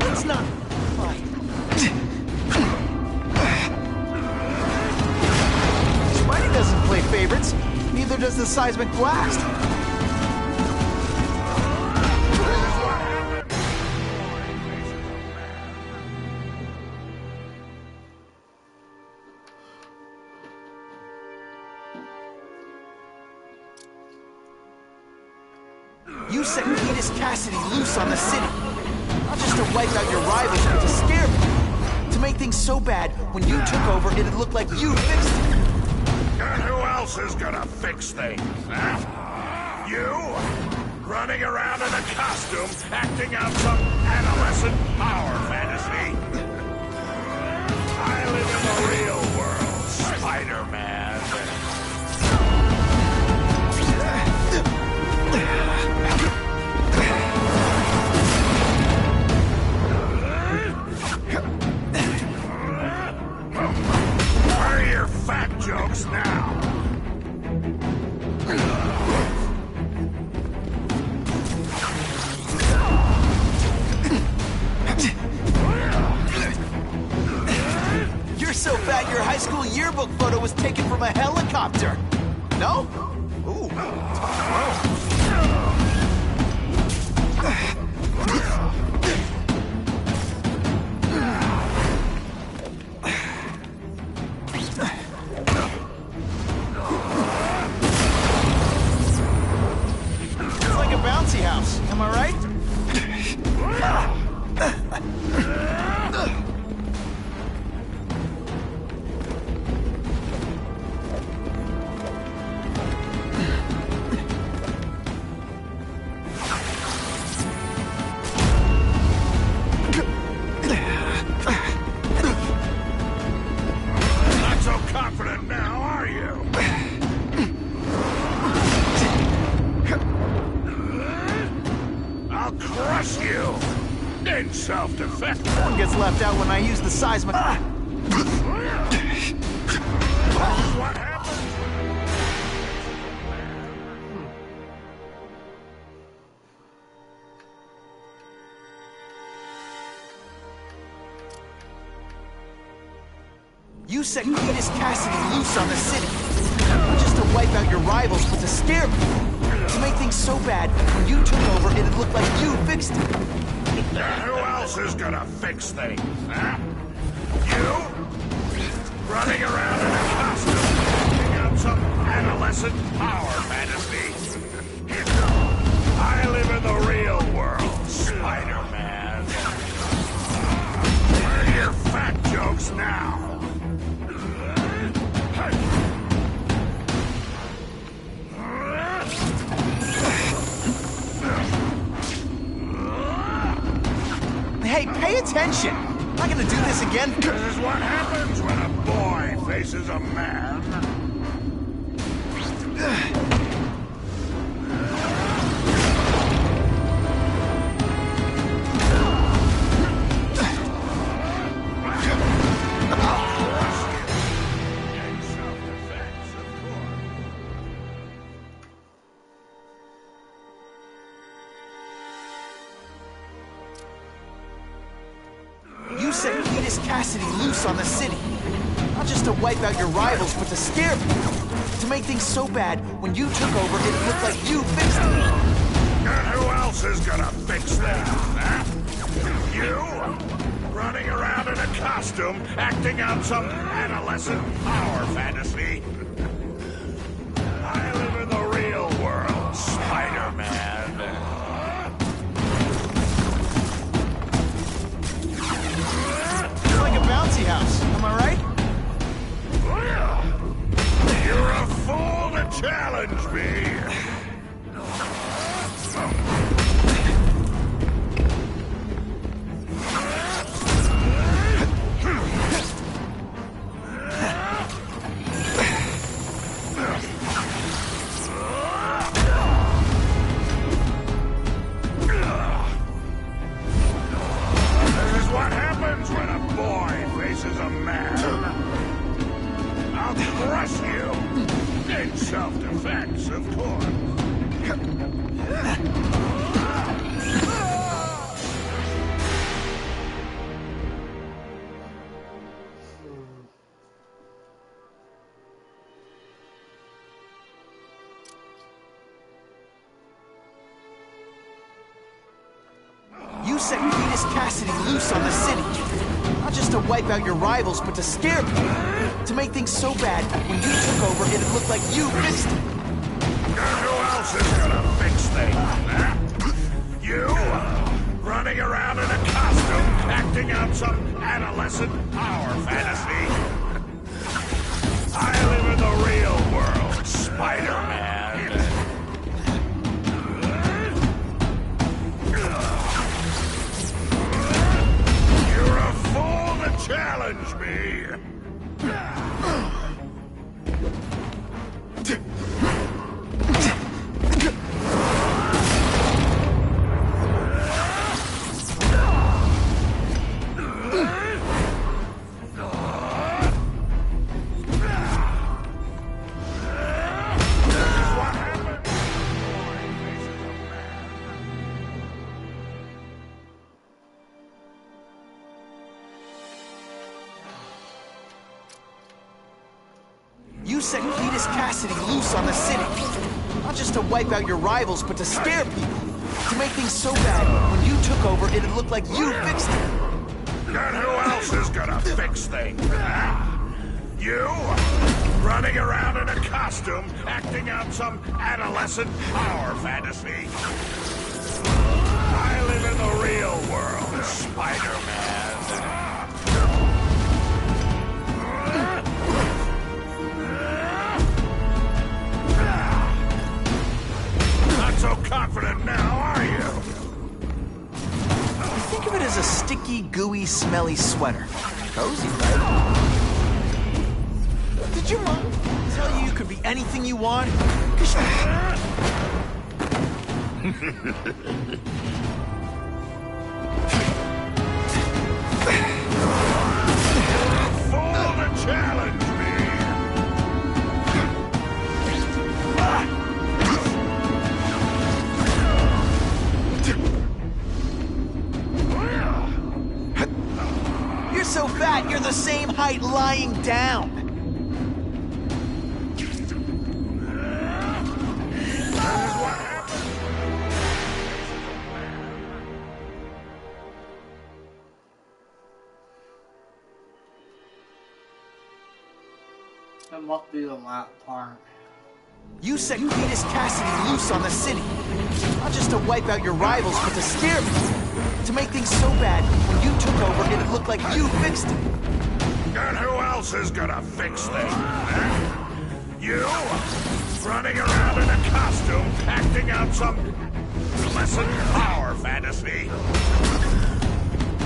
It's not fine. Spidey doesn't play favorites. Neither does the seismic blast. You set Cletus Cassidy loose on the city. Not just to wipe out your rivals, but to scare them. To make things so bad, when you took over, it'd look like you fixed it. And who else is gonna fix things, huh? You? Running around in a costume, acting out some adolescent power fantasy. I live in the real world, Spider-Man. Where are your fat jokes now? You're so fat your high school yearbook photo was taken from a helicopter. No? Ooh, it's like a bouncy house, am I right? Not so confident now, are you? I'll crush you! In self-defense. One gets left out when I use the seismic. What happened? You set Cletus Cassidy loose on the city. Not just to wipe out your rivals, but to scare people. To make things so bad, when you took over, it'd look like you fixed it. Who else is gonna fix things, huh? You? Running around in a costume, acting out some adolescent power fantasy. I live in the real world, Spider-Man. Where are your fat jokes now? Hey, pay attention! I'm not gonna do this again. This is what happens when a boy faces a man. You set Cletus Cassidy loose on the city. Not just to wipe out your rivals, but to scare people. To make things so bad, when you took over, it'd look like you fixed it. And who else is gonna fix things, huh? You? Running around in a costume, acting out some adolescent power fantasy. I live in the real world, Spider-Man. It's like a bouncy house, am I right? You're a fool to challenge me! This is what happens when a boy faces a man. I'll crush you! In self-defense, of course. You set Cletus Cassidy loose on the city. Not just to wipe out your rivals, but to scare people. To make things so bad, when you took over, it'd look like you fixed it. And who else is gonna fix things, huh? You? Running around in a costume, acting out some adolescent power fantasy. I live in the real world, Spider-Man. You're a fool to challenge me! You set Cletus Cassidy loose on the city. Not just to wipe out your rivals, but to scare people. To make things so bad, when you took over, it'd look like you fixed it. And who else is gonna fix things, huh? You? Running around in a costume, acting out some adolescent power fantasy. I live in the real world, Spider-Man. Not so confident now, are you? Think of it as a sticky, gooey, smelly sweater. Cozy, right? Did your mom tell you you could be anything you want? Fool to challenge me! You're so fat, you're the same height lying down. That must be the last part. You set Cletus Cassidy loose on the city. Not just to wipe out your rivals, but to scare me. To make things so bad, when you took over, it'd look like you fixed it. And who else is gonna fix things, huh? You? Running around in a costume, acting out some lesson power fantasy.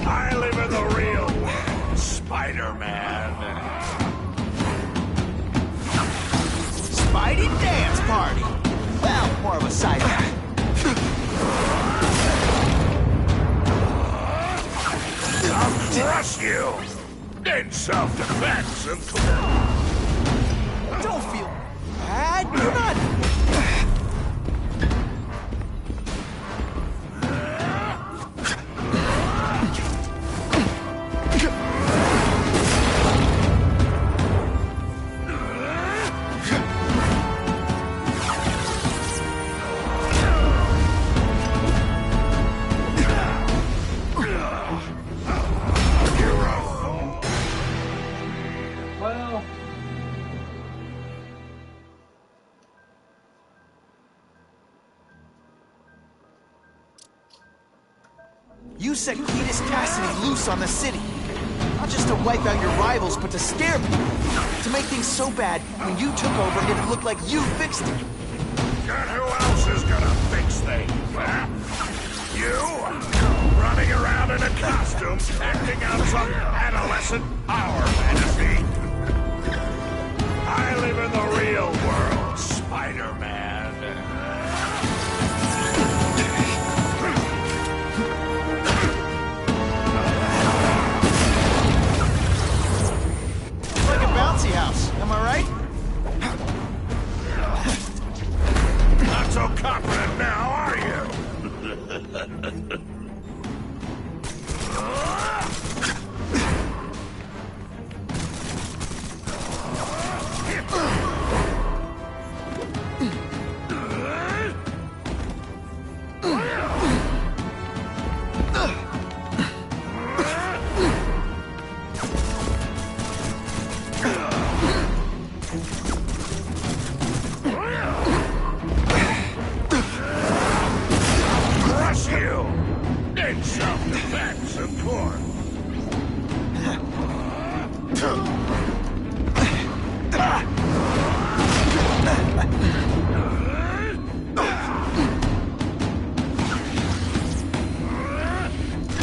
I live in the real world, Spider-Man. Spidey dance party. Well, more of a side act. I'll crush you! In self-defense, of course. Don't feel bad. You're not... Well, You set Cletus Cassidy loose on the city. Not just to wipe out your rivals, but to scare me. To make things so bad, when you took over, it'd look like you fixed it. And who else is gonna fix things, huh? You? Running around in a costume, acting out some adolescent power fantasy. I live in the real world, Spider-Man. It's like a bouncy house, am I right? Not so confident now, are you? Crush you! In self-defense, of course.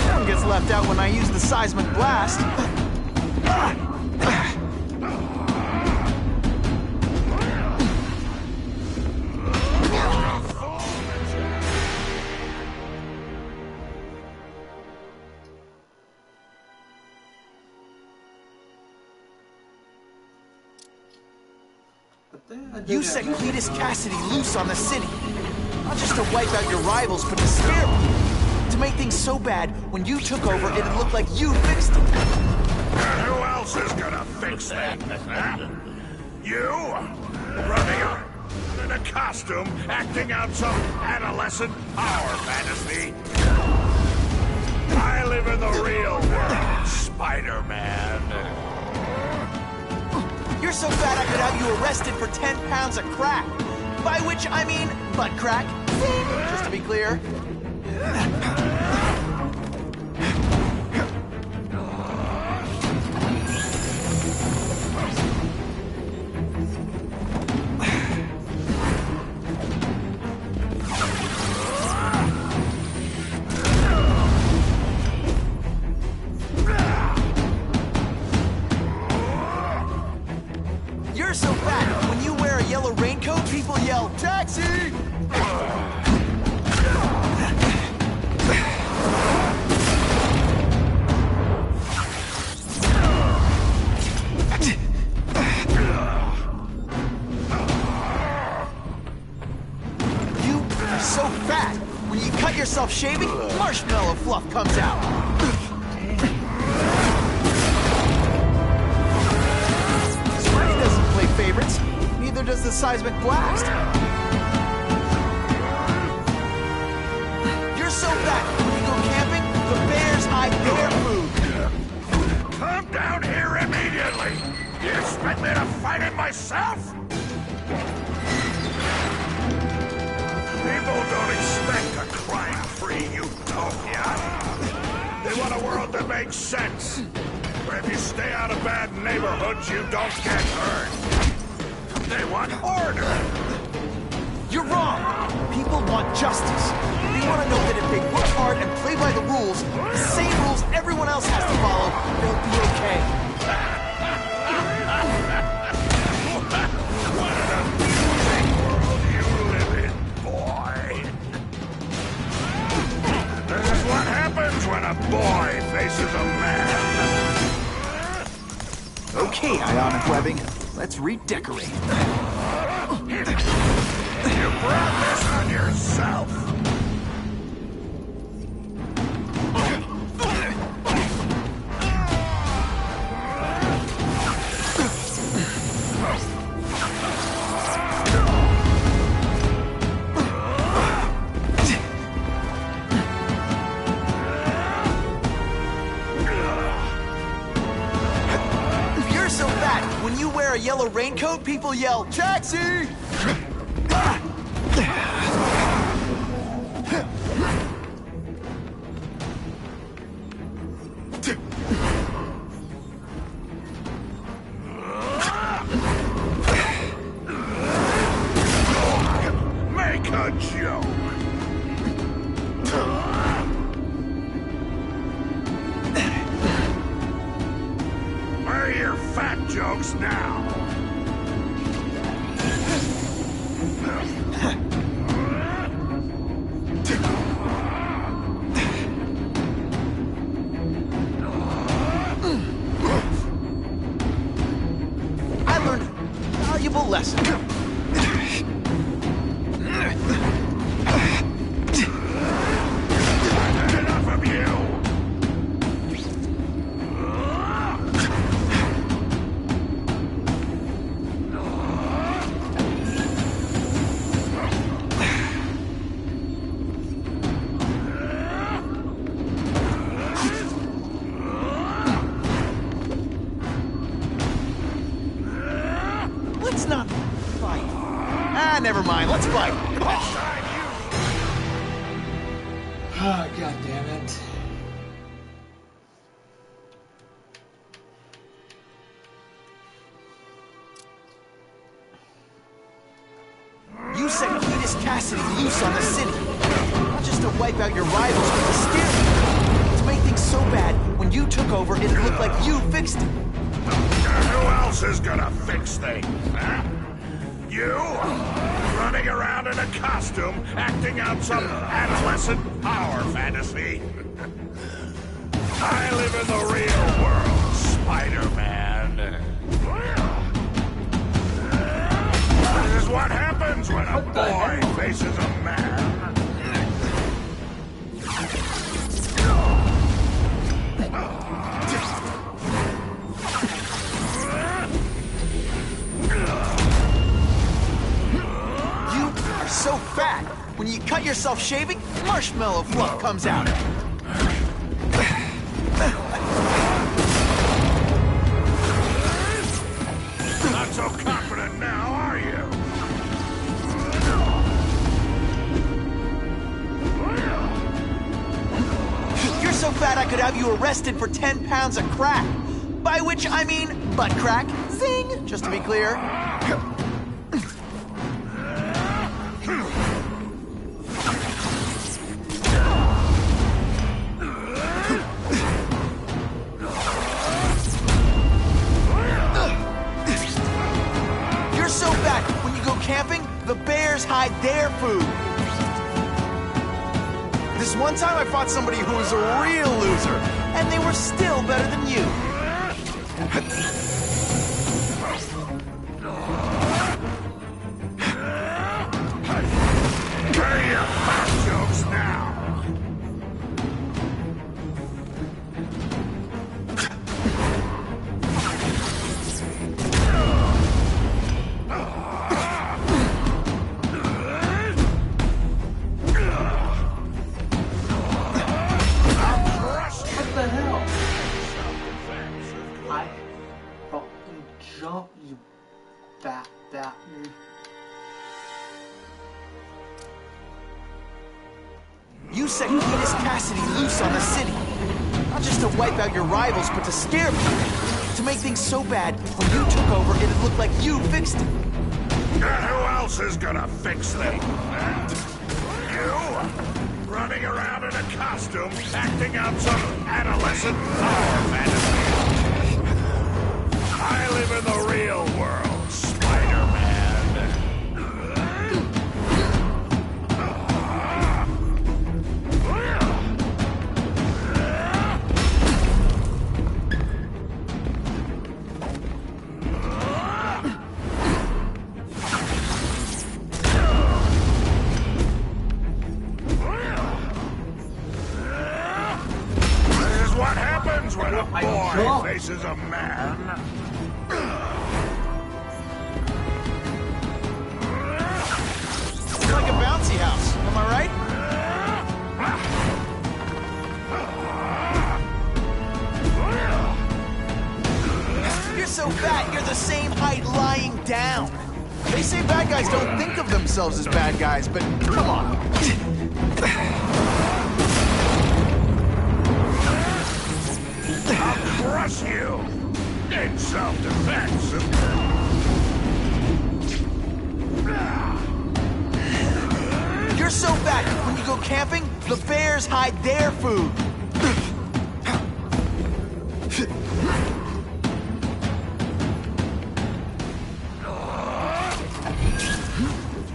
One gets left out when I use the seismic blast. but then I did You that set mess Cletus up. Cassidy loose on the city. Not just to wipe out your rivals, but to scare me. To make things so bad, when you took over, it'd look like you fixed it. And who else is gonna fix things, huh? You? Running around in a costume, acting out some adolescent power fantasy. I live in the real world, Spider-Man. You're so fat I could have you arrested for 10 pounds of crack. By which I mean butt crack. Just to be clear. You're so fat, when you wear a yellow raincoat, people yell, "Taxi!" You are so fat, when you cut yourself shaving, marshmallow fluff comes out. seismic blast. You're so fat, when you go camping, the bears hide their food. Come down here immediately! You expect me to fight it myself? People don't expect a crime-free utopia. They want a world that makes sense. Where if you stay out of bad neighborhoods, you don't get hurt. They want order. You're wrong. People want justice. They want to know that if they work hard and play by the rules, the same rules everyone else has to follow, they'll be okay. What an amusing world you live in, boy. This is what happens when a boy faces a man. Okay, ionic webbing. Let's redecorate. You brought this on yourself. You're so fat, when you wear a yellow raincoat, people yell, "Taxi!" Make a joke. Where are your fat jokes now? I learned a valuable lesson. Enough of you! Let's not fight. Ah, never mind. Let's fight. Oh, God damn it. You set Cletus Cassidy loose on the city. Not just to wipe out your rivals, but to scare them. To make things so bad, when you took over, it looked like you fixed it. Who else is gonna fix things, huh? You? Running around in a costume, acting out some adolescent power fantasy? I live in the real world, Spider-Man. This is what happens when a boy faces a man. So fat, when you cut yourself shaving, marshmallow fluff comes out. Not so confident now, are you? You're so fat I could have you arrested for 10 pounds of crack. By which I mean butt crack. Zing! Just to be clear. Camping, the bears hide their food. This one time I fought somebody who was a real loser, and they were still better than you. Where are your fat jokes now? jump, you bat. You set Cletus Cassidy loose on the city. Not just to wipe out your rivals, but to scare people. To make things so bad, when you took over, it'd look like you fixed it. Who else is gonna fix things? You? Running around in a costume, acting out some adolescent power fantasy. I live in the real world, Spider-Man. When a boy faces a man. It's like a bouncy house, am I right? You're so fat, you're the same height lying down. They say bad guys don't think of themselves as bad guys, but come on. I'll crush you in self-defense. You're so fat, when you go camping, the bears hide their food.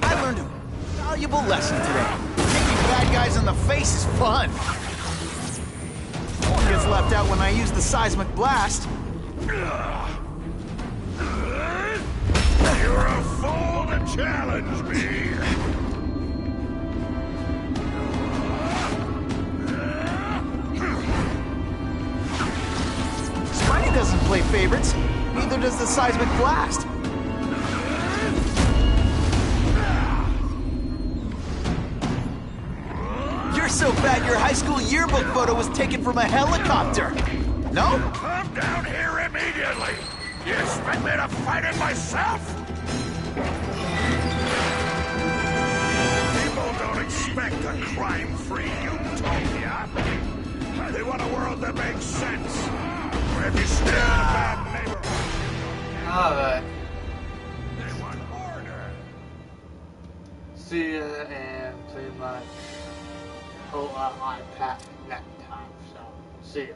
I learned a valuable lesson today. Kicking bad guys in the face is fun. One gets left out when I use the seismic blast. You're a fool to challenge me. Spidey doesn't play favorites. Neither does the seismic blast. You're so fat your high school yearbook photo was taken from a helicopter. No? Come down here immediately. You expect me to fight it myself? People don't expect a crime-free utopia. They want a world that makes sense. Where if you stay in a bad neighborhood... Alright. They want order. See ya, and pretty much pull out my pack next time, so see ya.